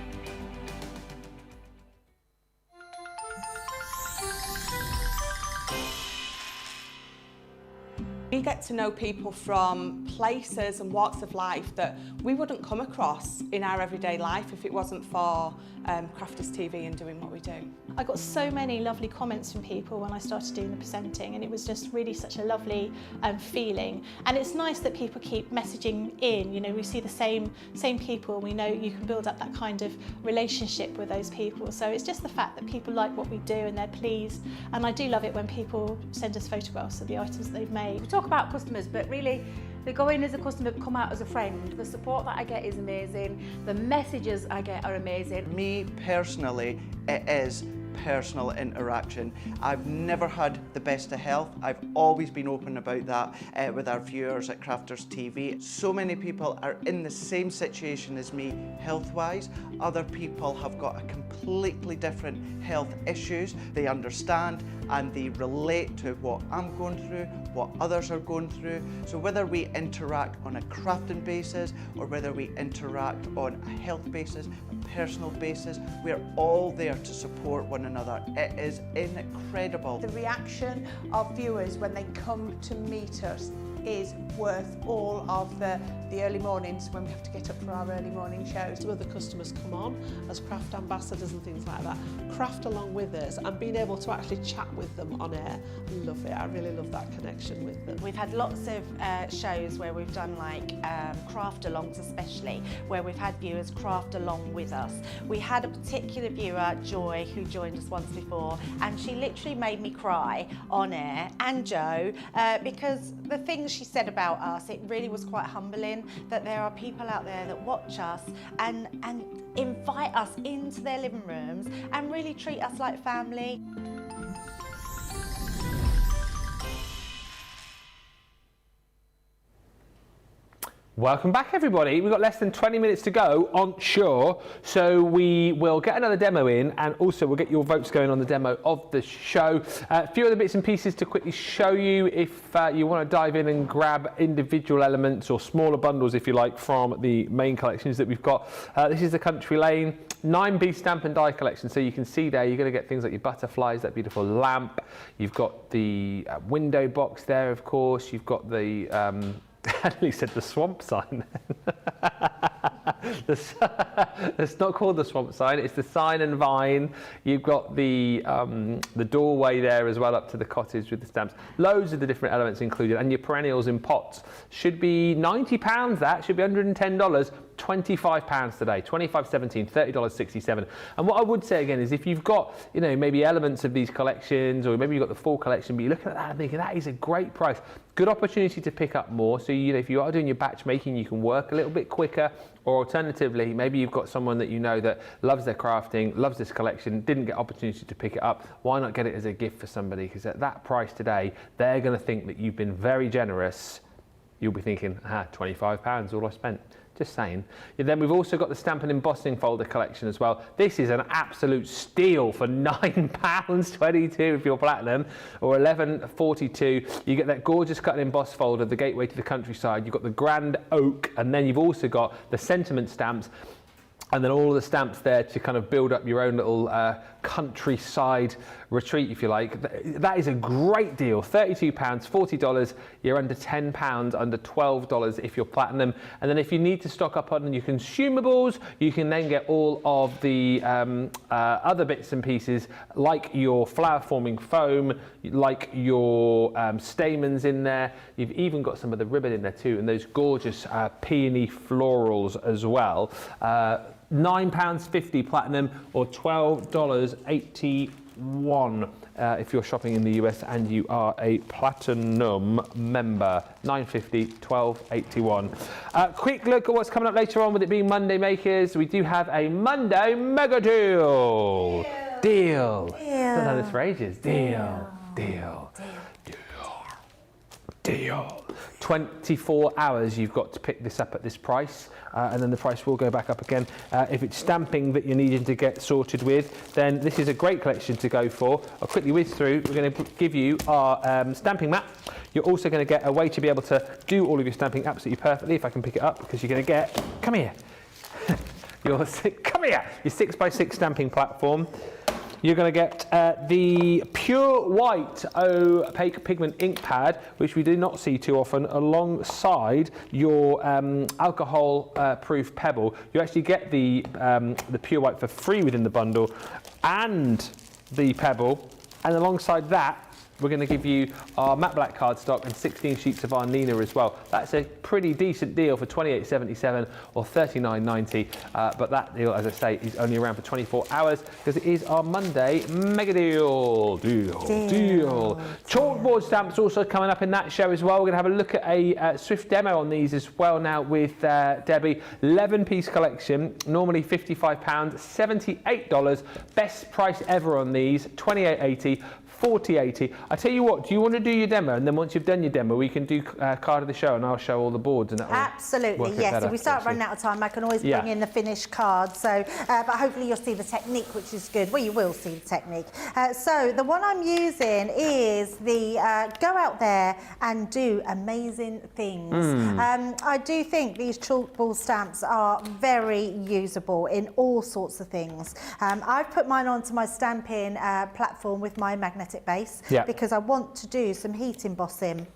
We get to know people from places and walks of life that we wouldn't come across in our everyday life if it wasn't for Crafters TV and doing what we do. I got so many lovely comments from people when I started doing the presenting, and it was just really such a lovely feeling. And it's nice that people keep messaging in. You know, we see the same people. We know you can build up that kind of relationship with those people. So it's just the fact that people like what we do and they're pleased. And I do love it when people send us photographs of the items that they've made. We talk about customers, but really they go in as a customer, come out as a friend. The support that I get is amazing. The messages I get are amazing. Me personally, it is personal interaction. I've never had the best of health. I've always been open about that with our viewers at Crafters TV. So many people are in the same situation as me health-wise. Other people have got a completely different health issues. They understand and they relate to what I'm going through, what others are going through. So whether we interact on a crafting basis or whether we interact on a health basis, a personal basis, we're all there to support one another. It is incredible. The reaction of viewers when they come to meet us is worth all of the early mornings when we have to get up for our early morning shows. Some of the customers come on as craft ambassadors and things like that, craft along with us, and being able to actually chat with them on air. I love it. I really love that connection with them. We've had lots of shows where we've done like craft alongs, especially where we've had viewers craft along with us. We had a particular viewer, Joy, who joined us once before, and she literally made me cry on air, and Joe, because the things she said about us, it really was quite humbling that there are people out there that watch us and invite us into their living rooms and really treat us like family. Welcome back, everybody. We've got less than 20 minutes to go on shore, so we will get another demo in, and also we'll get your votes going on the demo of the show. A few other bits and pieces to quickly show you if you want to dive in and grab individual elements or smaller bundles, if you like, from the main collections that we've got. This is the Country Lane 9-piece stamp and die collection, so you can see there you're going to get things like your butterflies, that beautiful lamp. You've got the window box there, of course. You've got the He said the swamp sign. It's not called the swamp sign, it's the sign and vine. You've got the doorway there as well, up to the cottage with the stamps. Loads of the different elements included, and your perennials in pots. Should be £90, that should be $110. £25 today, $25.17, $30.67. And what I would say again is, if you've got, you know, maybe elements of these collections, or maybe you've got the full collection, but you're looking at that and thinking that is a great price, good opportunity to pick up more. So, you know, if you are doing your batch making, you can work a little bit quicker. Or alternatively, maybe you've got someone that you know that loves their crafting, loves this collection, didn't get opportunity to pick it up. Why not get it as a gift for somebody? Because at that price today, they're going to think that you've been very generous. You'll be thinking, £25, all I spent. Just saying. And then we've also got the stamp and embossing folder collection as well. This is an absolute steal for £9.22 if you're platinum, or $11.42. You get that gorgeous cut and emboss folder, the gateway to the countryside. You've got the grand oak, and then you've also got the sentiment stamps, and then all of the stamps there to kind of build up your own little countryside retreat, if you like. That is a great deal. £32, $40. You're under £10, under $12 if you're platinum. And then if you need to stock up on your consumables, you can then get all of the other bits and pieces, like your flower forming foam, like your stamens in there. You've even got some of the ribbon in there too, and those gorgeous peony florals as well. £9.50 platinum, or $12.81 if you're shopping in the US and you are a platinum member. $9.50, $12.81. Quick look at what's coming up later on, with it being Monday Makers. We do have a Monday mega deal. Deal. I've done this for ages. Deal. 24 hours you've got to pick this up at this price, and then the price will go back up again. If it's stamping that you're needing to get sorted with, then this is a great collection to go for. I'll quickly whiz through. We're going to give you our stamping mat. You're also going to get a way to be able to do all of your stamping absolutely perfectly, if I can pick it up, because you're going to get, come here, your 6x6 stamping platform. You're going to get the pure white opaque pigment ink pad, which we do not see too often, alongside your alcohol-proof pebble. You actually get the pure white for free within the bundle, and the pebble, and alongside that, we're going to give you our matte black cardstock and 16 sheets of our Nina as well. That's a pretty decent deal for $28.77 or $39.90. But that deal, as I say, is only around for 24 hours, because it is our Monday mega deal. Deal. Chalkboard stamps also coming up in that show as well. We're going to have a look at a swift demo on these as well now with Debbie. 11-piece collection, normally £55, $78. Best price ever on these, $28.80. $40.80. I tell you what, do you want to do your demo, and then once you've done your demo, we can do card of the show, and I'll show all the boards, and that'll absolutely, yes. If we start running out of time, I can always bring in the finished card. So, but hopefully you'll see the technique, which is good. Well, you will see the technique. So the one I'm using is the go out there and do amazing things. I do think these chalkboard stamps are very usable in all sorts of things. I've put mine onto my stamping platform with my magnetic base, because I want to do some heat embossing.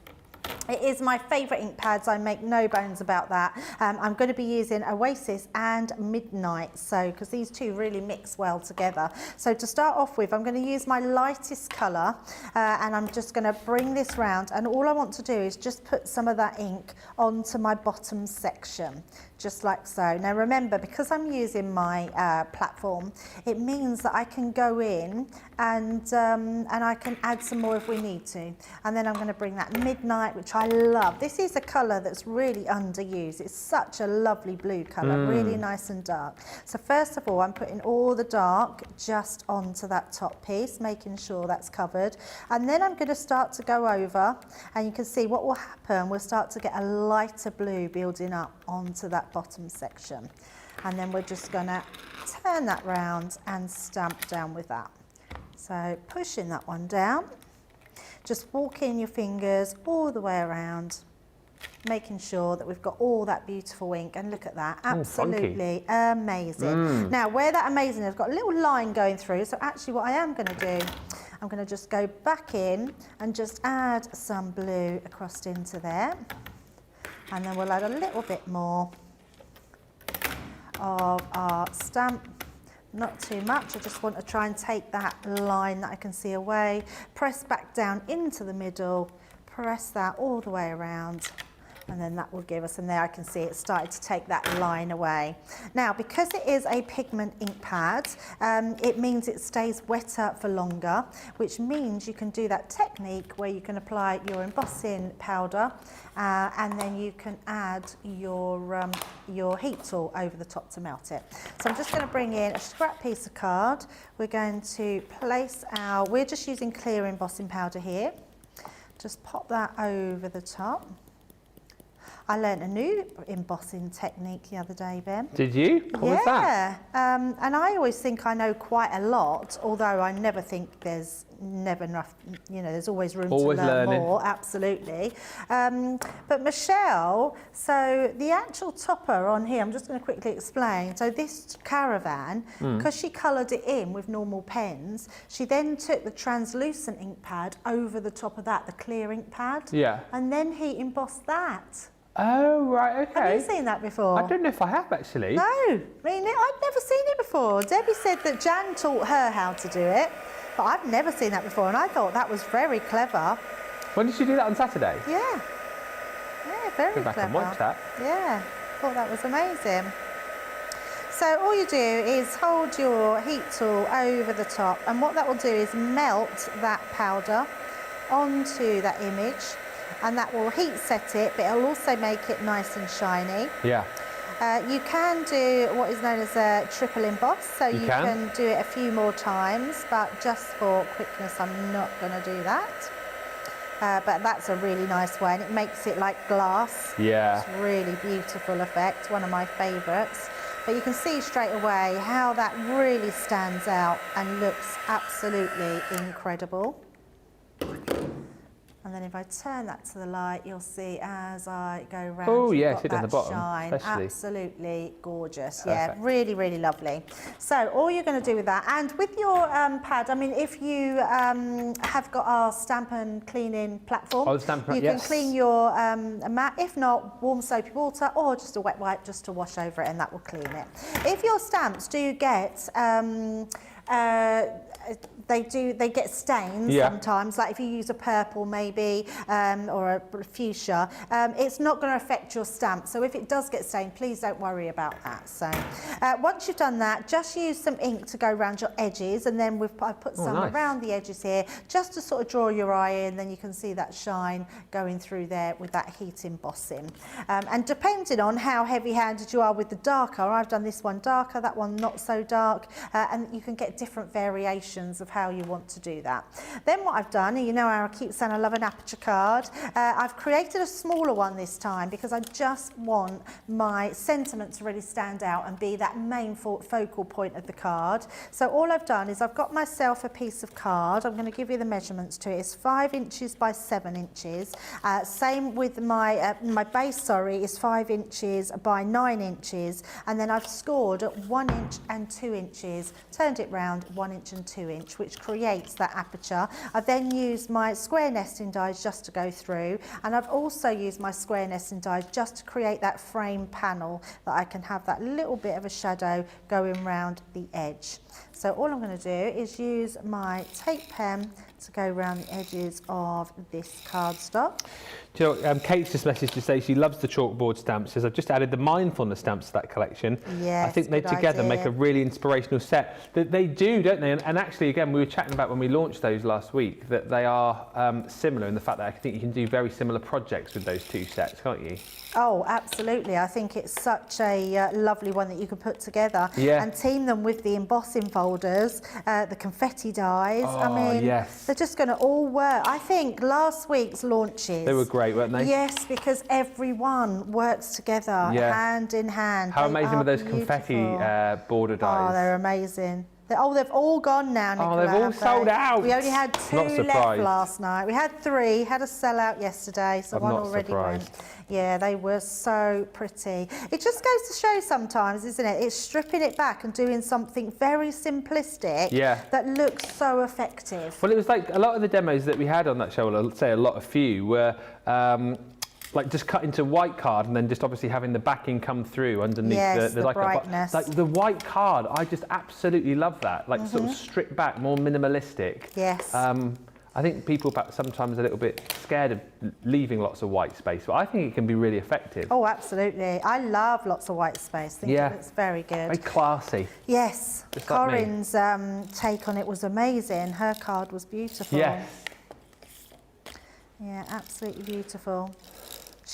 It is my favourite ink pads, I make no bones about that. I'm going to be using Oasis and Midnight, so because these two really mix well together. So to start off with, I'm going to use my lightest colour, and I'm just going to bring this round, and all I want to do is just put some of that ink onto my bottom section, just like so. Now remember, because I'm using my platform, it means that I can go in and I can add some more if we need to. And then I'm going to bring that Midnight which I love. This is a colour that's really underused. It's such a lovely blue colour, really nice and dark. So first of all, I'm putting all the dark just onto that top piece, making sure that's covered. And then I'm going to start to go over, and you can see what will happen. We'll start to get a lighter blue building up onto that bottom section. And then we're just going to turn that round and stamp down with that. So pushing that one down, just walking your fingers all the way around, making sure that we've got all that beautiful ink. And look at that, absolutely amazing. Now where that amazing is, I've got a little line going through, so actually what I am going to do, I'm going to just go back in and just add some blue across into there, and then we'll add a little bit more of our stamp. Not too much, I just want to try and take that line that I can see away, press back down into the middle, press that all the way around, and then that will give us, and there I can see it started to take that line away. Now, because it is a pigment ink pad, it means it stays wetter for longer, which means you can do that technique where you can apply your embossing powder and then you can add your heat tool over the top to melt it. So I'm just going to bring in a scrap piece of card. We're going to place we're just using clear embossing powder here. Just pop that over the top. I learnt a new embossing technique the other day, Ben. Did you? What was that? And I always think I know quite a lot, although I never think there's never enough, you know, there's always room to learn more, absolutely. But Michelle, so the actual topper on here, I'm just going to quickly explain. So this caravan, because she coloured it in with normal pens, she then took the translucent ink pad over the top of that, the clear ink pad, and then he embossed that. Oh, right, okay. Have you seen that before? I don't know if I have, actually. No, I mean, I've never seen it before. Debbie said that Jan taught her how to do it, but I've never seen that before, and I thought that was very clever. When did she do that, on Saturday? Yeah. Yeah, very clever. Go back and watch that. Yeah, thought that was amazing. So all you do is hold your heat tool over the top, and what that will do is melt that powder onto that image, and that will heat set it, but it'll also make it nice and shiny. Yeah. You can do what is known as a triple emboss, so you can do it a few more times, but just for quickness I'm not going to do that. But that's a really nice way, and it makes it like glass. Yeah. It's a really beautiful effect, one of my favourites. But you can see straight away how that really stands out and looks absolutely incredible. And then if I turn that to the light, you'll see as I go around, yes, it at the bottom, shine. especially. Absolutely gorgeous. Perfect. Yeah, really, really lovely. So all you're going to do with that, and with your pad, I mean, if you have got our stamp and cleaning platform, you can clean your mat. If not, warm soapy water or just a wet wipe just to wash over it, and that will clean it. If your stamps do get they get stains sometimes, like if you use a purple maybe or a fuchsia, it's not going to affect your stamp. So if it does get stained, please don't worry about that. So once you've done that, just use some ink to go around your edges, and then I've put some around the edges here just to sort of draw your eye in. Then you can see that shine going through there with that heat embossing. And depending on how heavy-handed you are with the darker, I've done this one darker, that one not so dark, and you can get different variations of how you want to do that. Then what I've done, you know how I keep saying I love an aperture card, I've created a smaller one this time because I just want my sentiment to really stand out and be that main focal point of the card. So all I've done is I've got myself a piece of card. I'm going to give you the measurements to it. It's 5 inches by 7 inches. Same with my base, is 5 inches by 9 inches, and then I've scored at 1 inch and 2 inches, turned it round 1 inch and 2 inch, which creates that aperture. I've then used my square nesting dies just to go through, and I've also used my square nesting dies just to create that frame panel that I can have that little bit of a shadow going round the edge. So all I'm going to do is use my tape pen to go around the edges of this cardstock. Do you know, Kate's just messaged to say she loves the chalkboard stamps. Says I've just added the mindfulness stamps to that collection. Yes, I think they good together make idea. a really inspirational set. They do, don't they? And actually, again, we were chatting about when we launched those last week that they are similar in the fact that I think you can do very similar projects with those two sets, can't you? Oh, absolutely. I think it's such a lovely one that you can put together and team them with the embossing folders, the confetti dies. Oh, I mean, yes. they're just going to all work. I think last week's launches... They were great, weren't they? Yes, because everyone works together, hand in hand. How They amazing are were those beautiful. confetti border dies? Oh, they're amazing. They've all gone now, Nicola. Oh, they've all have they? sold out. We only had 2 Not left surprised. last night. We had 3, had a sellout yesterday, so I'm one not already surprised. went. Yeah, they were so pretty. It just goes to show sometimes, isn't it? It's stripping it back and doing something very simplistic that looks so effective. Well, it was like a lot of the demos that we had on that show, well, I'd say a few, were like just cut into white card and then just obviously having the backing come through underneath the like brightness. like the white card, I just absolutely love that. Like sort of stripped back, more minimalistic. Yes. I think people perhaps sometimes a little bit scared of leaving lots of white space, but I think it can be really effective. Oh, absolutely. I love lots of white space. I think it's very good. Very classy. Yes. Just like me. Corinne's take on it was amazing. Her card was beautiful. Yes. Yeah, absolutely beautiful.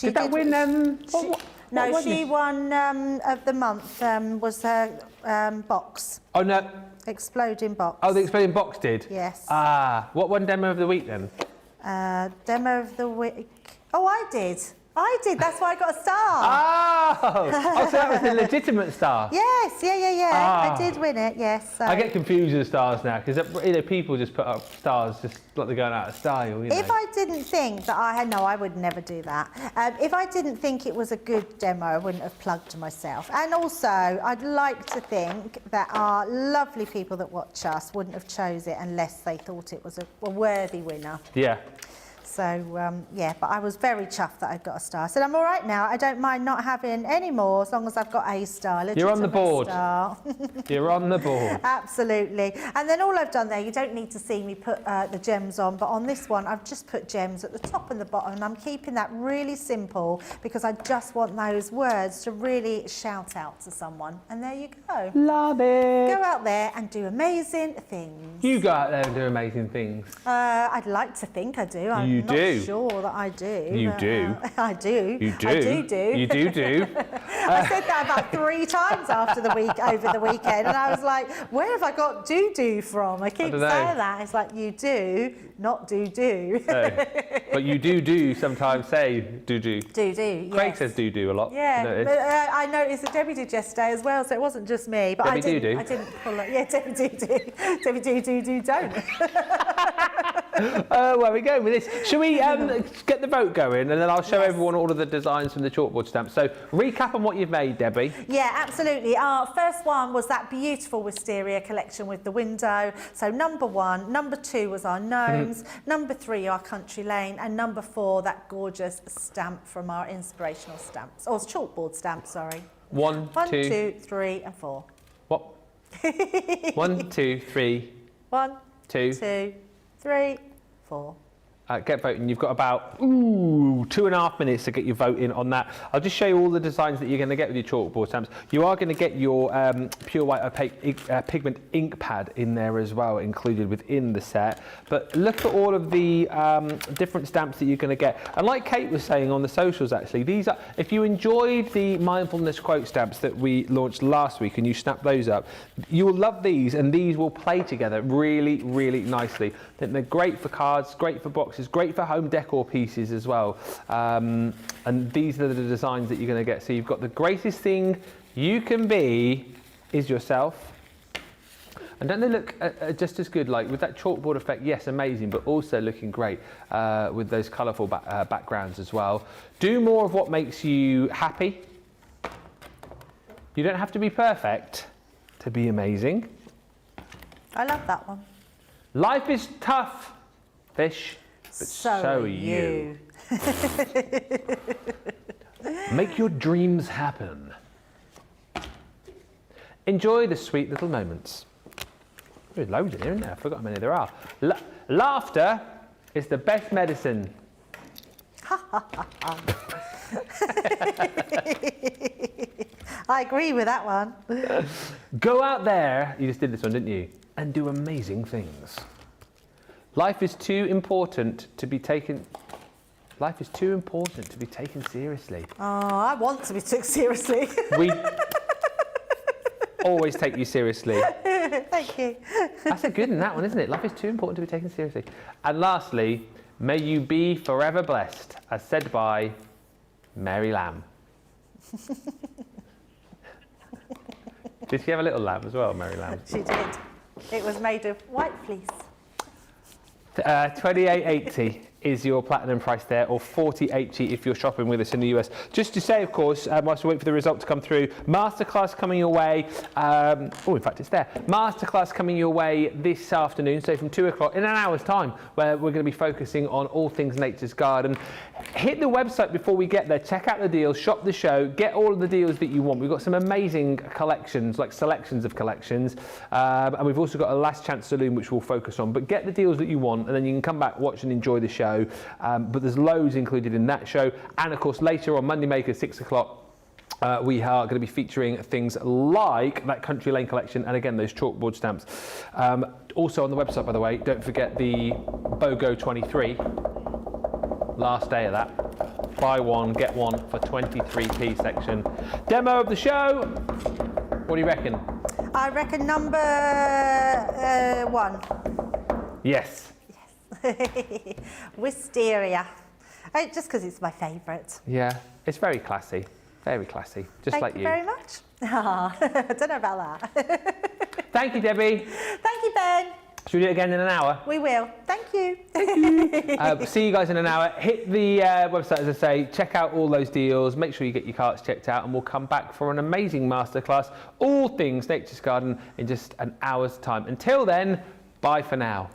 Did that win? No, she won of the month. Was her box. Oh no. Exploding box. Oh, the exploding box did? Yes. Ah, what won demo of the week then? Demo of the week. Oh, I did. That's why I got a star. Oh, so that was the legitimate star. Yes, yeah. Ah. I did win it, yes. So. I get confused with stars now because people just put up stars just like they're going out of style. If I didn't think that I would never do that. If I didn't think it was a good demo, I wouldn't have plugged myself. And also, I'd like to think that our lovely people that watch us wouldn't have chose it unless they thought it was a worthy winner. Yeah. So, yeah, but I was very chuffed that I got a star. I said, I'm all right now. I don't mind not having any more as long as I've got a star. You're on the legitimate board. Star. You're on the board. Absolutely. And then all I've done there, you don't need to see me put the gems on, but on this one, I've just put gems at the top and the bottom, and I'm keeping that really simple because I just want those words to really shout out to someone. And there you go. Love it. Go out there and do amazing things. You go out there and do amazing things. I'd like to think I do. I'm not sure that I do. You do. I do. You do. I do. You do. I said that about 3 times over the weekend, and I was like, where have I got do from? I keep saying that. It's like, you do, not do. But you do sometimes say do. Do, yes. Craig says do a lot. Yeah, but I noticed that Debbie did yesterday as well, so it wasn't just me. But Debbie I didn't pull it. Yeah, Debbie do. Don't. Where are we going with this? Shall we get the vote going, and then I'll show everyone all of the designs from the chalkboard stamps. So recap on what you've made, Debbie. Yeah, absolutely. Our first one was that beautiful wisteria collection with the window. So number 1, number 2 was our gnomes, number 3 our country lane, and number 4 that gorgeous stamp from our inspirational stamps, or chalkboard stamp, sorry. 1, 2, 3 and 4. What? 1, 2, 3. 1, 2, 2, 3, 4. Get voting. You've got about 2.5 minutes to get your vote in on that. I'll just show you all the designs that you're going to get with your chalkboard stamps. You are going to get your pure white opaque pigment ink pad in there as well, included within the set. But look at all of the different stamps that you're going to get. And like Kate was saying on the socials, actually, these are, if you enjoyed the mindfulness quote stamps that we launched last week and you snapped those up, you will love these, and these will play together really, really nicely. They're great for cards, great for boxes, great for home decor pieces as well. And these are the designs that you're going to get. So you've got the greatest thing you can be is yourself. And don't they look just as good, like with that chalkboard effect? Yes, amazing, but also looking great with those colourful backgrounds as well. Do more of what makes you happy. You don't have to be perfect to be amazing. I love that one. Life is tough, fish, but so are you. Make your dreams happen. Enjoy the sweet little moments. There's loads in here, isn't there? I forgot how many there are. Laughter is the best medicine. I agree with that one. Go out there, you just did this one, didn't you? And do amazing things. Life is too important to be taken seriously. Oh, I want to be took seriously. We always take you seriously. Thank you. That's a good one, that one, isn't it? Life is too important to be taken seriously. And lastly, may you be forever blessed, as said by Mary Lamb. Did she have a little lamb as well, Mary Lamb? She did. It was made of white fleece. $28.80 is your platinum price there, or $40.80 if you're shopping with us in the US. Just to say, of course, whilst we wait for the result to come through, masterclass coming your way. In fact, it's there. Masterclass coming your way this afternoon, so from 2 o'clock, in an hour's time, where we're going to be focusing on all things Nature's Garden. Hit the website before we get there, check out the deals, shop the show, get all of the deals that you want. We've got some amazing collections, like selections of collections, and we've also got a last chance saloon which we'll focus on. But get the deals that you want, and then you can come back, watch and enjoy the show. But there's loads included in that show, and of course later on Monday Maker 6 o'clock we are going to be featuring things like that Country Lane collection, and again those chalkboard stamps. Also on the website, by the way, don't forget the BOGO 23, last day of that, buy one get one for 23p section. Demo of the show, what do you reckon? I reckon number 1. Yes. Wisteria. Just because it's my favourite. Yeah, it's very classy, just like you. Thank you very much. I don't know about that. Thank you, Debbie. Thank you, Ben. Should we do it again in an hour? We will. Thank you. See you guys in an hour. Hit the website, as I say, check out all those deals, make sure you get your carts checked out, and we'll come back for an amazing masterclass, all things Nature's Garden, in just an hour's time. Until then, bye for now.